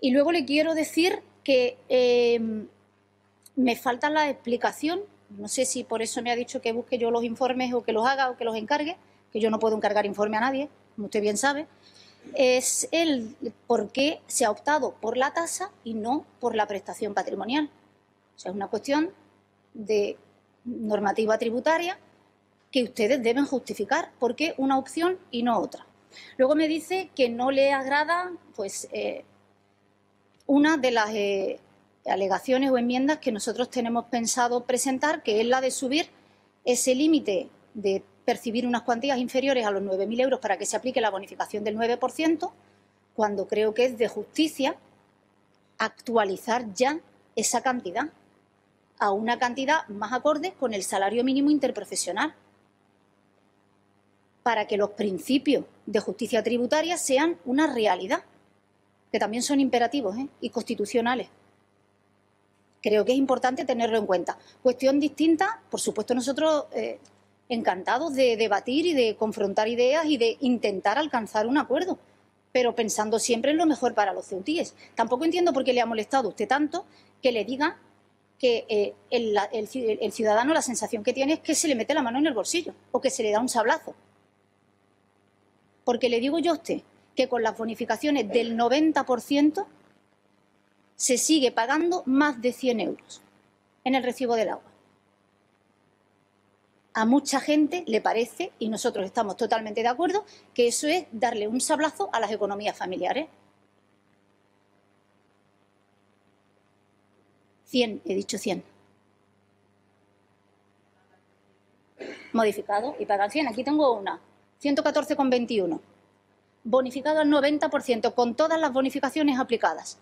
Y luego le quiero decir que me falta la explicación. No sé si por eso me ha dicho que busque yo los informes o que los haga o que los encargue, que yo no puedo encargar informe a nadie, como usted bien sabe. Es el por qué se ha optado por la tasa y no por la prestación patrimonial. O sea, es una cuestión de normativa tributaria que ustedes deben justificar. ¿Por qué una opción y no otra? Luego me dice que no le agrada pues, una de las alegaciones o enmiendas que nosotros tenemos pensado presentar, que es la de subir ese límite de percibir unas cuantías inferiores a los 9.000 euros para que se aplique la bonificación del 9%, cuando creo que es de justicia actualizar ya esa cantidad a una cantidad más acorde con el salario mínimo interprofesional, para que los principios de justicia tributaria sean una realidad, que también son imperativos y constitucionales. Creo que es importante tenerlo en cuenta. Cuestión distinta, por supuesto, nosotros encantados de debatir y de confrontar ideas y de intentar alcanzar un acuerdo, pero pensando siempre en lo mejor para los ceutíes. Tampoco entiendo por qué le ha molestado a usted tanto que le diga que el ciudadano la sensación que tiene es que se le mete la mano en el bolsillo o que se le da un sablazo. Porque le digo yo a usted que con las bonificaciones del 90% se sigue pagando más de 100 euros en el recibo del agua. A mucha gente le parece, y nosotros estamos totalmente de acuerdo, que eso es darle un sablazo a las economías familiares. 100, he dicho 100. Modificado y pagan 100. Aquí tengo una. 114,21. Bonificado al 90% con todas las bonificaciones aplicadas.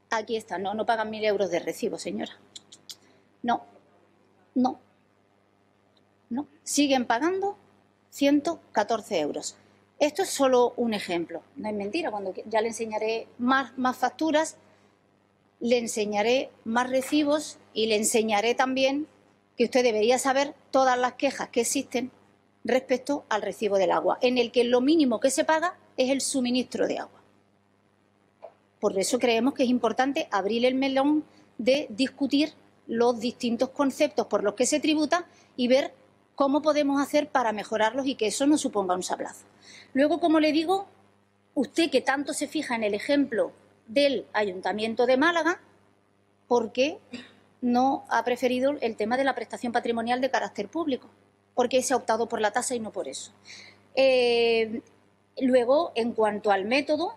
Aquí está. No pagan 1.000 euros de recibo, señora. No. Siguen pagando 114 euros. Esto es solo un ejemplo. No es mentira. Cuando ya le enseñaré más facturas, le enseñaré más recibos y le enseñaré también que usted debería saber todas las quejas que existen respecto al recibo del agua, en el que lo mínimo que se paga es el suministro de agua. Por eso creemos que es importante abrir el melón de discutir los distintos conceptos por los que se tributa y ver cómo podemos hacer para mejorarlos y que eso no suponga un sablazo. Luego, como le digo, usted que tanto se fija en el ejemplo del Ayuntamiento de Málaga, ¿por qué no ha preferido el tema de la prestación patrimonial de carácter público? ¿Por qué se ha optado por la tasa y no por eso? Luego, en cuanto al método,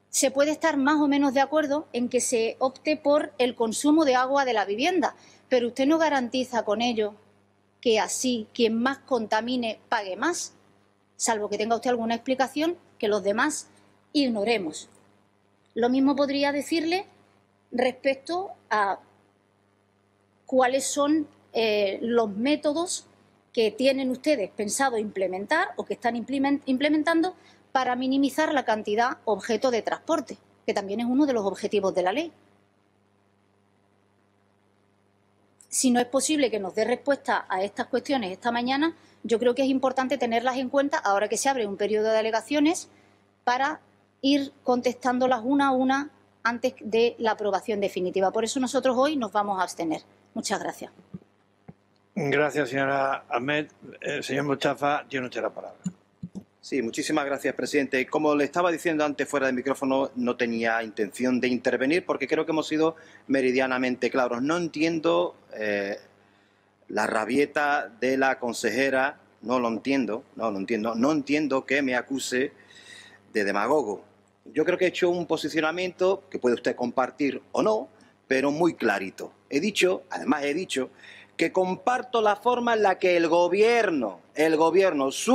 se puede estar más o menos de acuerdo en que se opte por el consumo de agua de la vivienda, pero usted no garantiza con ello que así quien más contamine pague más, salvo que tenga usted alguna explicación que los demás ignoremos. Lo mismo podría decirle respecto a cuáles son los métodos que tienen ustedes pensado implementar o que están implementando para minimizar la cantidad objeto de transporte, que también es uno de los objetivos de la ley. Si no es posible que nos dé respuesta a estas cuestiones esta mañana, yo creo que es importante tenerlas en cuenta ahora que se abre un periodo de alegaciones para ir contestándolas una a una antes de la aprobación definitiva. Por eso nosotros hoy nos vamos a abstener. Muchas gracias. Gracias, señora Ahmed. Señor Mustafa, tiene usted la palabra. Sí, muchísimas gracias, presidente. Como le estaba diciendo antes fuera del micrófono, no tenía intención de intervenir porque creo que hemos sido meridianamente claros. No entiendo la rabieta de la consejera, no entiendo que me acuse de demagogo. Yo creo que he hecho un posicionamiento que puede usted compartir o no, pero muy clarito. Además he dicho que comparto la forma en la que su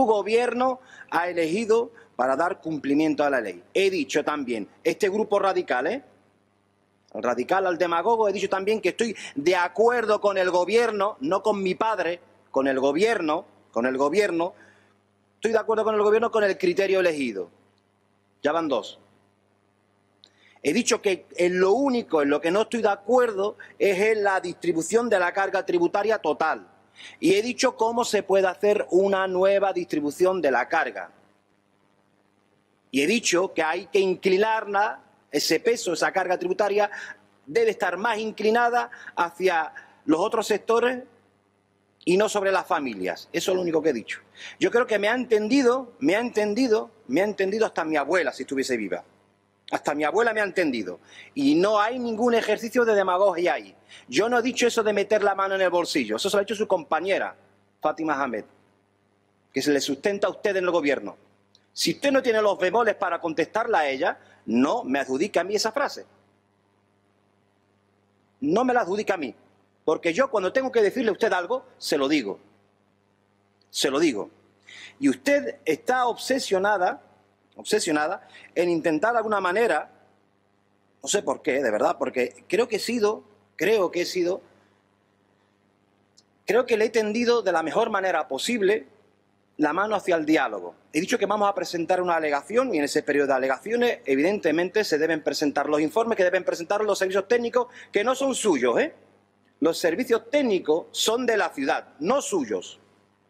gobierno ha elegido para dar cumplimiento a la ley. He dicho también, este grupo radical, el radical al demagogo, he dicho también que estoy de acuerdo con el gobierno, no con mi padre, con el gobierno, estoy de acuerdo con el gobierno con el criterio elegido. Ya van dos. He dicho que en lo único en lo que no estoy de acuerdo es en la distribución de la carga tributaria total. Y he dicho cómo se puede hacer una nueva distribución de la carga. Y he dicho que hay que inclinarla, ese peso, esa carga tributaria, debe estar más inclinada hacia los otros sectores y no sobre las familias. Eso es lo único que he dicho. Yo creo que me ha entendido hasta mi abuela, si estuviese viva. Hasta mi abuela me ha entendido. Y no hay ningún ejercicio de demagogia ahí. Yo no he dicho eso de meter la mano en el bolsillo. Eso se lo ha dicho su compañera, Fátima Ahmed, que se le sustenta a usted en el gobierno. Si usted no tiene los bemoles para contestarla a ella, no me adjudique a mí esa frase. No me la adjudica a mí. Porque yo cuando tengo que decirle a usted algo, se lo digo. Se lo digo. Y usted está obsesionada en intentar de alguna manera, no sé por qué, de verdad, porque creo que le he tendido de la mejor manera posible la mano hacia el diálogo. He dicho que vamos a presentar una alegación y en ese periodo de alegaciones, evidentemente, se deben presentar los informes que deben presentar los servicios técnicos que no son suyos, ¿eh? Los servicios técnicos son de la ciudad, no suyos.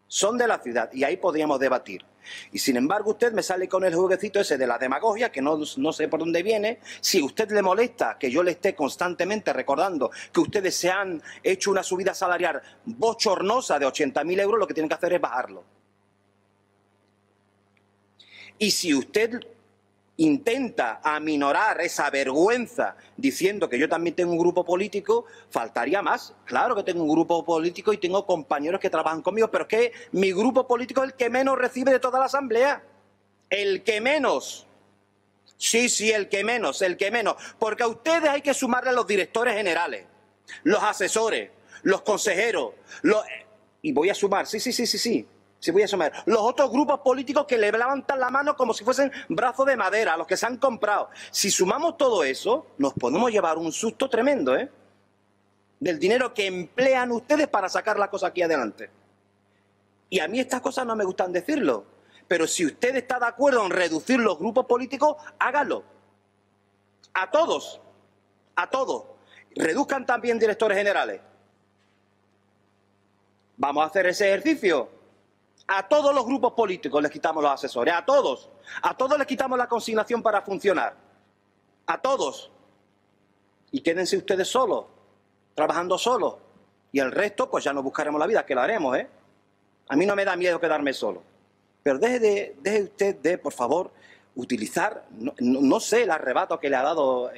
Son de la ciudad y ahí podríamos debatir. Y sin embargo usted me sale con el jueguecito ese de la demagogia, que no sé por dónde viene. Si a usted le molesta que yo le esté constantemente recordando que ustedes se han hecho una subida salarial bochornosa de 80.000 euros, lo que tienen que hacer es bajarlo. Y si usted intenta aminorar esa vergüenza diciendo que yo también tengo un grupo político, faltaría más. Claro que tengo un grupo político y tengo compañeros que trabajan conmigo, pero es que mi grupo político es el que menos recibe de toda la asamblea. El que menos. Sí, el que menos. Porque a ustedes hay que sumarle a los directores generales, los asesores, los consejeros, y voy a sumar, sí, voy a sumar. Los otros grupos políticos que le levantan la mano como si fuesen brazos de madera, los que se han comprado. Si sumamos todo eso, nos podemos llevar un susto tremendo, ¿eh? Del dinero que emplean ustedes para sacar la cosa aquí adelante. Y a mí estas cosas no me gustan decirlo. Pero si usted está de acuerdo en reducir los grupos políticos, hágalo. A todos. Reduzcan también directores generales. Vamos a hacer ese ejercicio. A todos los grupos políticos les quitamos los asesores, a todos les quitamos la consignación para funcionar, a todos. Y quédense ustedes solos, trabajando solos. Y el resto, pues ya nos buscaremos la vida, que lo haremos, ¿eh? A mí no me da miedo quedarme solo. Pero deje usted de, por favor, utilizar, no sé el arrebato que le ha dado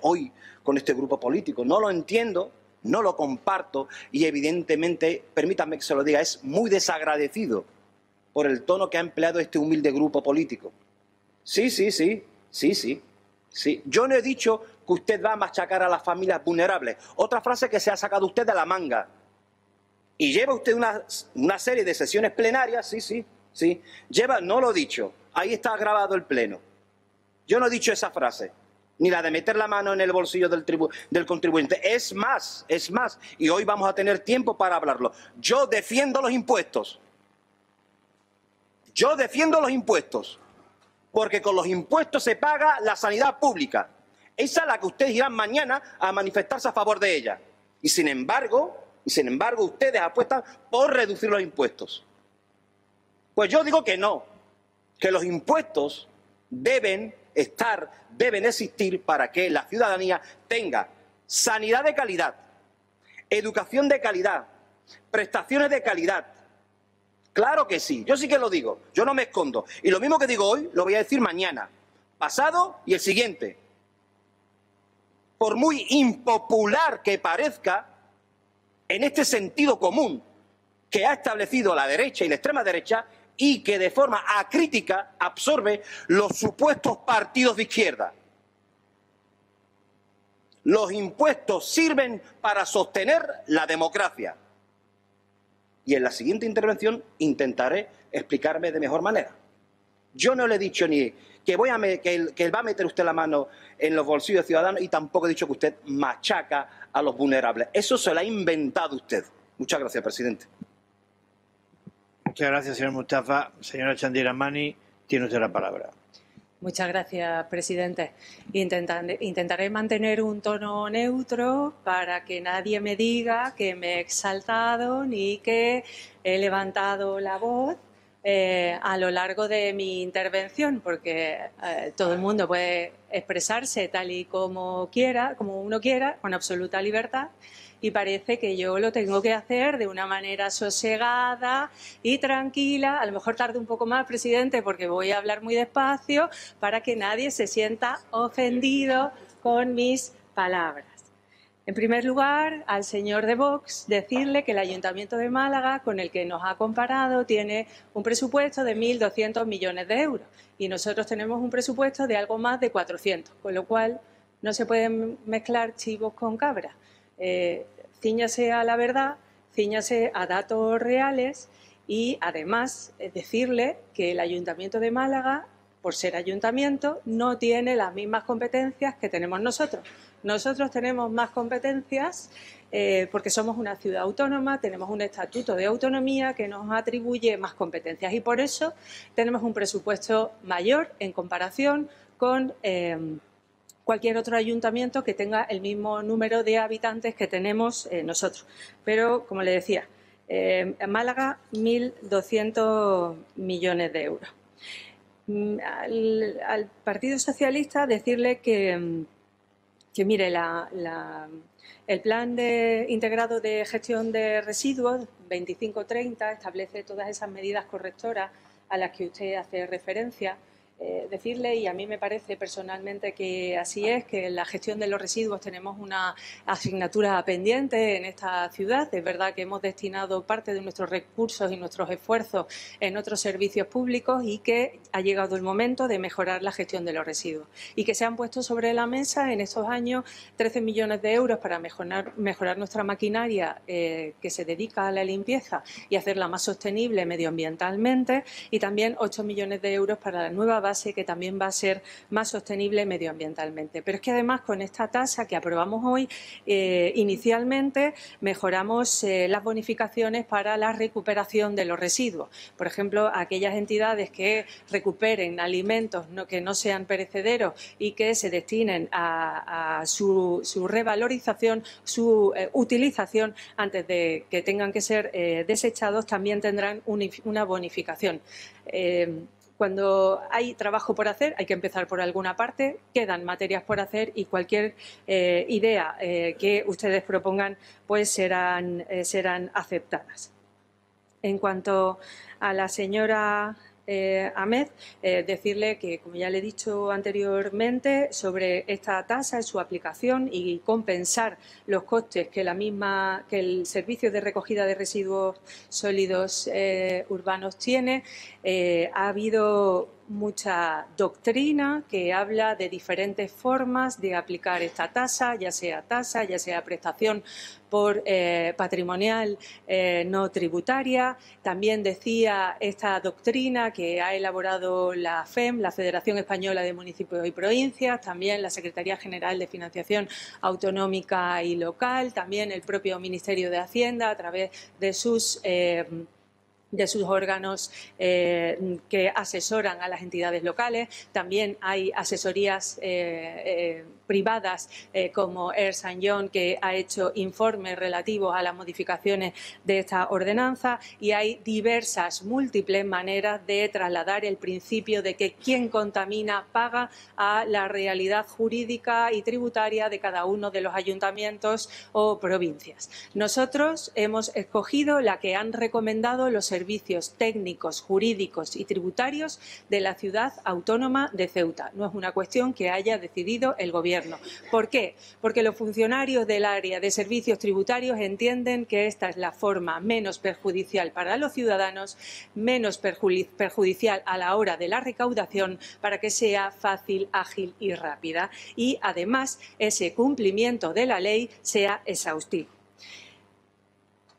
hoy con este grupo político. No lo entiendo. No lo comparto y evidentemente, permítanme que se lo diga, es muy desagradecido por el tono que ha empleado este humilde grupo político. Sí. Yo no he dicho que usted va a machacar a las familias vulnerables. Otra frase que se ha sacado usted de la manga. Y lleva usted una serie de sesiones plenarias, sí. No lo he dicho, ahí está grabado el pleno. Yo no he dicho esa frase. Ni la de meter la mano en el bolsillo del contribuyente. Es más, y hoy vamos a tener tiempo para hablarlo. Yo defiendo los impuestos. Porque con los impuestos se paga la sanidad pública. Esa es la que ustedes irán mañana a manifestarse a favor de ella. Y sin embargo, ustedes apuestan por reducir los impuestos. Pues yo digo que no, que los impuestos deben existir para que la ciudadanía tenga sanidad de calidad, educación de calidad, prestaciones de calidad. Claro que sí, yo sí que lo digo, yo no me escondo. Y lo mismo que digo hoy, lo voy a decir mañana, pasado y el siguiente. Por muy impopular que parezca, en este sentido común que ha establecido la derecha y la extrema derecha, y que de forma acrítica absorbe los supuestos partidos de izquierda. Los impuestos sirven para sostener la democracia. Y en la siguiente intervención intentaré explicarme de mejor manera. Yo no le he dicho ni que va a meter usted la mano en los bolsillos ciudadanos y tampoco he dicho que usted machaca a los vulnerables. Eso se lo ha inventado usted. Muchas gracias, presidente. Muchas gracias, señor Mustafa. Señora Chandira Mani, tiene usted la palabra. Muchas gracias, presidente. Intentaré mantener un tono neutro para que nadie me diga que me he exaltado ni que he levantado la voz a lo largo de mi intervención, porque todo el mundo puede expresarse tal y como quiera, como uno quiera, con absoluta libertad, y parece que yo lo tengo que hacer de una manera sosegada y tranquila. A lo mejor tarde un poco más, presidente, porque voy a hablar muy despacio para que nadie se sienta ofendido con mis palabras. En primer lugar, al señor de Vox, decirle que el Ayuntamiento de Málaga, con el que nos ha comparado, tiene un presupuesto de 1.200 millones de euros y nosotros tenemos un presupuesto de algo más de 400, con lo cual no se pueden mezclar chivos con cabras. Cíñase a la verdad, cíñase a datos reales y, además, decirle que el Ayuntamiento de Málaga, por ser ayuntamiento, no tiene las mismas competencias que tenemos nosotros. Nosotros tenemos más competencias porque somos una ciudad autónoma, tenemos un estatuto de autonomía que nos atribuye más competencias y por eso tenemos un presupuesto mayor en comparación con cualquier otro ayuntamiento que tenga el mismo número de habitantes que tenemos nosotros. Pero, como le decía, en Málaga 1.200 millones de euros. Al Partido Socialista decirle que mire, el plan integrado de gestión de residuos 2530 establece todas esas medidas correctoras a las que usted hace referencia. Decirle, y a mí me parece personalmente que así es, que en la gestión de los residuos tenemos una asignatura pendiente en esta ciudad. Es verdad que hemos destinado parte de nuestros recursos y nuestros esfuerzos en otros servicios públicos y que ha llegado el momento de mejorar la gestión de los residuos y que se han puesto sobre la mesa en estos años 13 millones de euros para mejorar nuestra maquinaria que se dedica a la limpieza y hacerla más sostenible medioambientalmente y también 8 millones de euros para la nueva base que también va a ser más sostenible medioambientalmente. Pero es que además con esta tasa que aprobamos hoy, inicialmente mejoramos las bonificaciones para la recuperación de los residuos. Por ejemplo, aquellas entidades que recuperen alimentos que no sean perecederos y que se destinen a su revalorización, su utilización antes de que tengan que ser desechados, también tendrán una bonificación. Cuando hay trabajo por hacer, hay que empezar por alguna parte, quedan materias por hacer y cualquier idea que ustedes propongan pues serán aceptadas. En cuanto a la señora Ahmed, decirle que, como ya le he dicho anteriormente, sobre esta tasa en su aplicación y compensar los costes que el servicio de recogida de residuos sólidos urbanos tiene, ha habido mucha doctrina que habla de diferentes formas de aplicar esta tasa, ya sea prestación por patrimonial no tributaria. También decía esta doctrina que ha elaborado la FEM, la Federación Española de Municipios y Provincias, también la Secretaría General de Financiación Autonómica y Local, también el propio Ministerio de Hacienda a través de sus órganos que asesoran a las entidades locales. También hay asesorías privadas como Ernst & Young, que ha hecho informes relativos a las modificaciones de esta ordenanza, y hay diversas, múltiples maneras de trasladar el principio de que quien contamina paga a la realidad jurídica y tributaria de cada uno de los ayuntamientos o provincias. Nosotros hemos escogido la que han recomendado los servicios técnicos, jurídicos y tributarios de la ciudad autónoma de Ceuta. No es una cuestión que haya decidido el Gobierno. ¿Por qué? Porque los funcionarios del área de servicios tributarios entienden que esta es la forma menos perjudicial para los ciudadanos, menos perjudicial a la hora de la recaudación, para que sea fácil, ágil y rápida. Y, además, ese cumplimiento de la ley sea exhaustivo.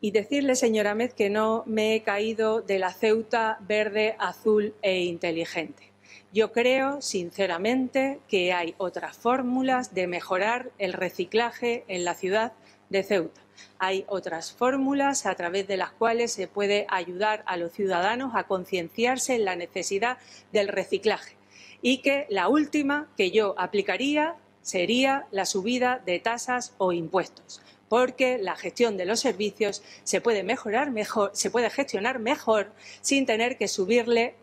Y decirle, señora Ahmed, que no me he caído de la Ceuta verde, azul e inteligente. Yo creo, sinceramente, que hay otras fórmulas de mejorar el reciclaje en la ciudad de Ceuta. Hay otras fórmulas a través de las cuales se puede ayudar a los ciudadanos a concienciarse en la necesidad del reciclaje. Y que la última que yo aplicaría sería la subida de tasas o impuestos. porque la gestión de los servicios se puede mejorar mejor, se puede gestionar mejor sin tener que subirle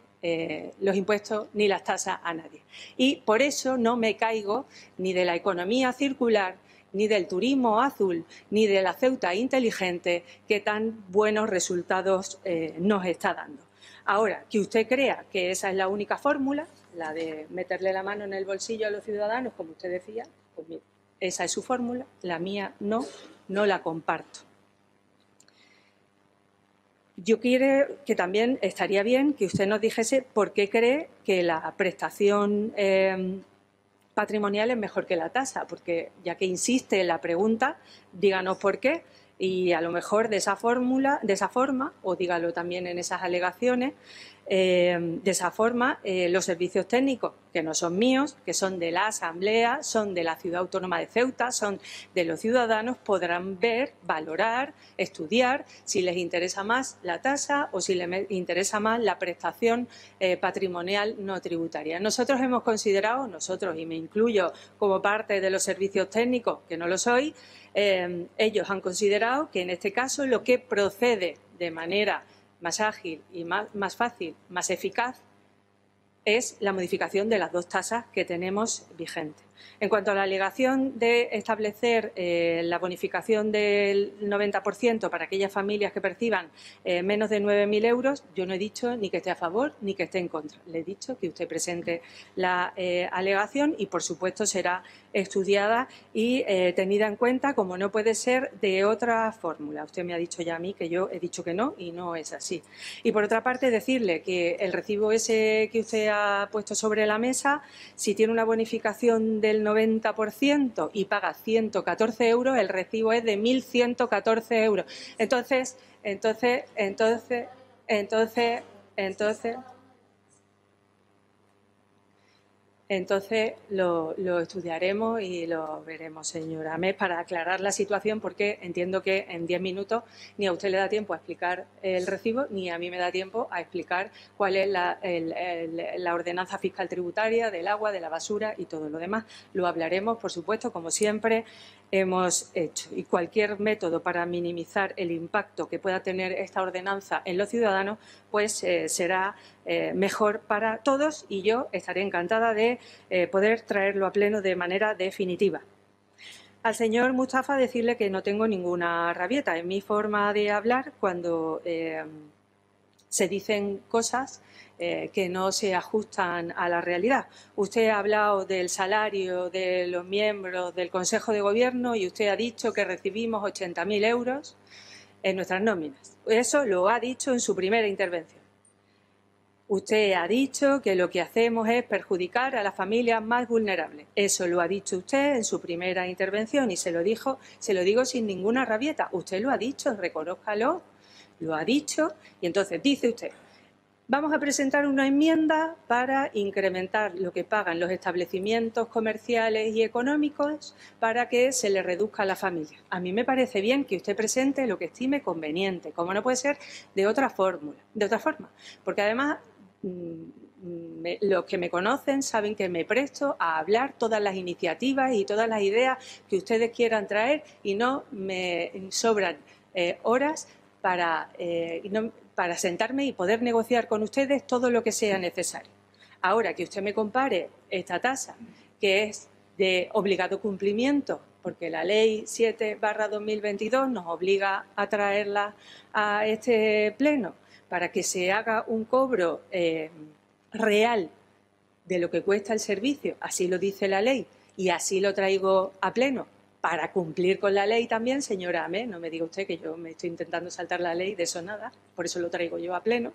los impuestos ni las tasas a nadie. Y por eso no me caigo ni de la economía circular, ni del turismo azul, ni de la Ceuta inteligente que tan buenos resultados nos está dando. Ahora, que usted crea que esa es la única fórmula, la de meterle la mano en el bolsillo a los ciudadanos, como usted decía, pues mire, esa es su fórmula, la mía no la comparto. Yo quiero que también estaría bien que usted nos dijese por qué cree que la prestación patrimonial es mejor que la tasa, porque ya que insiste en la pregunta, díganos por qué y a lo mejor de esa forma, o dígalo también en esas alegaciones, de esa forma los servicios técnicos, que no son míos, que son de la Asamblea, son de la Ciudad Autónoma de Ceuta, son de los ciudadanos, podrán ver, valorar, estudiar si les interesa más la tasa o si les interesa más la prestación patrimonial no tributaria. Nosotros hemos considerado, nosotros y me incluyo como parte de los servicios técnicos, que no lo soy, ellos han considerado que en este caso lo que procede de manera más ágil y más fácil, más eficaz, es la modificación de las dos tasas que tenemos vigentes. En cuanto a la alegación de establecer la bonificación del 90% para aquellas familias que perciban menos de 9.000 euros, yo no he dicho ni que esté a favor ni que esté en contra. Le he dicho que usted presente la alegación y, por supuesto, será estudiada y tenida en cuenta, como no puede ser de otra fórmula. Usted me ha dicho ya a mí que yo he dicho que no y no es así. Y, por otra parte, decirle que el recibo ese que usted ha puesto sobre la mesa, si tiene una bonificación del 90% y paga 114 euros, el recibo es de 1.114 euros. Entonces lo estudiaremos y lo veremos, señora Amés, para aclarar la situación, porque entiendo que en 10 minutos ni a usted le da tiempo a explicar el recibo, ni a mí me da tiempo a explicar cuál es la ordenanza fiscal tributaria del agua, de la basura y todo lo demás. Lo hablaremos, por supuesto, como siempre hemos hecho. Y cualquier método para minimizar el impacto que pueda tener esta ordenanza en los ciudadanos, pues será mejor para todos y yo estaré encantada de poder traerlo a pleno de manera definitiva. Al señor Mustafa decirle que no tengo ninguna rabieta. En mi forma de hablar, cuando se dicen cosas que no se ajustan a la realidad. Usted ha hablado del salario de los miembros del Consejo de Gobierno y usted ha dicho que recibimos 80.000 euros en nuestras nóminas. Eso lo ha dicho en su primera intervención. Usted ha dicho que lo que hacemos es perjudicar a las familias más vulnerables. Eso lo ha dicho usted en su primera intervención y se lo digo sin ninguna rabieta. Usted lo ha dicho, reconózcalo, lo ha dicho y entonces dice usted: vamos a presentar una enmienda para incrementar lo que pagan los establecimientos comerciales y económicos para que se le reduzca a la familia. A mí me parece bien que usted presente lo que estime conveniente, como no puede ser de otra forma, porque además los que me conocen saben que me presto a hablar todas las iniciativas y todas las ideas que ustedes quieran traer y no me sobran horas para sentarme y poder negociar con ustedes todo lo que sea necesario. Ahora, que usted me compare esta tasa, que es de obligado cumplimiento, porque la Ley 7/2022 nos obliga a traerla a este pleno para que se haga un cobro real de lo que cuesta el servicio, así lo dice la ley, y así lo traigo a pleno, para cumplir con la ley también, señora Amés, no me diga usted que yo me estoy intentando saltar la ley, de eso nada, por eso lo traigo yo a pleno.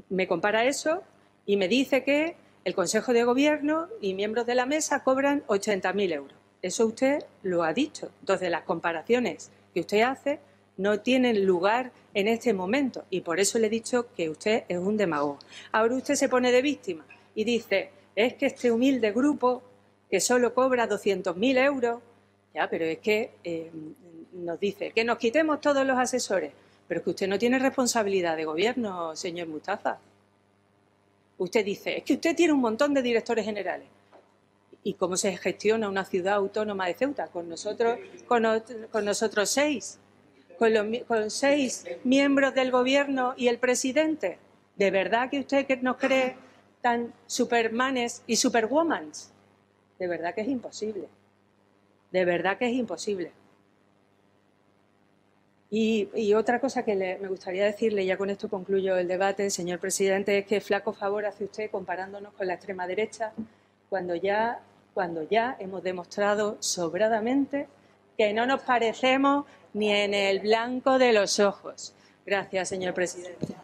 Me compara eso y me dice que el Consejo de Gobierno y miembros de la mesa cobran 80.000 euros. Eso usted lo ha dicho. Entonces, las comparaciones que usted hace no tienen lugar en este momento y por eso le he dicho que usted es un demagogo. Ahora usted se pone de víctima y dice: es que este humilde grupo que solo cobra 200.000 euros, ya, pero es que nos dice que nos quitemos todos los asesores, pero es que usted no tiene responsabilidad de gobierno, señor Mustafa. Usted dice: es que usted tiene un montón de directores generales. y cómo se gestiona una ciudad autónoma de Ceuta. Con nosotros 6, con 6 miembros del Gobierno y el presidente. ¿De verdad que usted nos cree tan supermanes y superwomans? De verdad que es imposible. De verdad que es imposible. Y otra cosa que me gustaría decirle, ya con esto concluyo el debate, señor presidente, es que flaco favor hace usted comparándonos con la extrema derecha cuando ya hemos demostrado sobradamente que no nos parecemos ni en el blanco de los ojos. Gracias, señor presidente.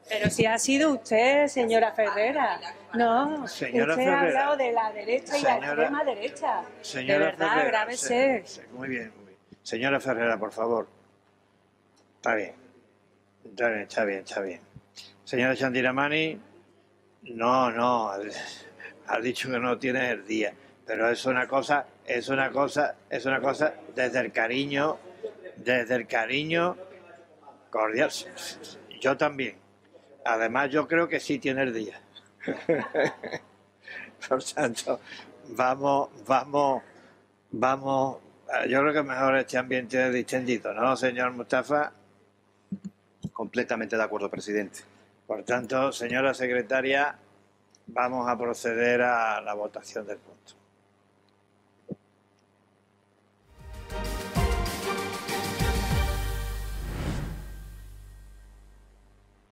Pero si ha sido usted, señora Ferrera. No, señora usted Ferrera, ha hablado de la derecha y la extrema derecha. De verdad, Ferrera, grávese. Muy bien, muy bien. Señora Ferrera, por favor. Está bien. Está bien. Señora Chandiramani, no, has dicho que no tienes el día, pero es una cosa desde el cariño cordial. Yo también. Además, yo creo que sí tiene el día. Por tanto, vamos. Yo creo que mejor este ambiente distendido, ¿no, señor Mustafa? Completamente de acuerdo, presidente. Por tanto, señora secretaria, vamos a proceder a la votación del punto.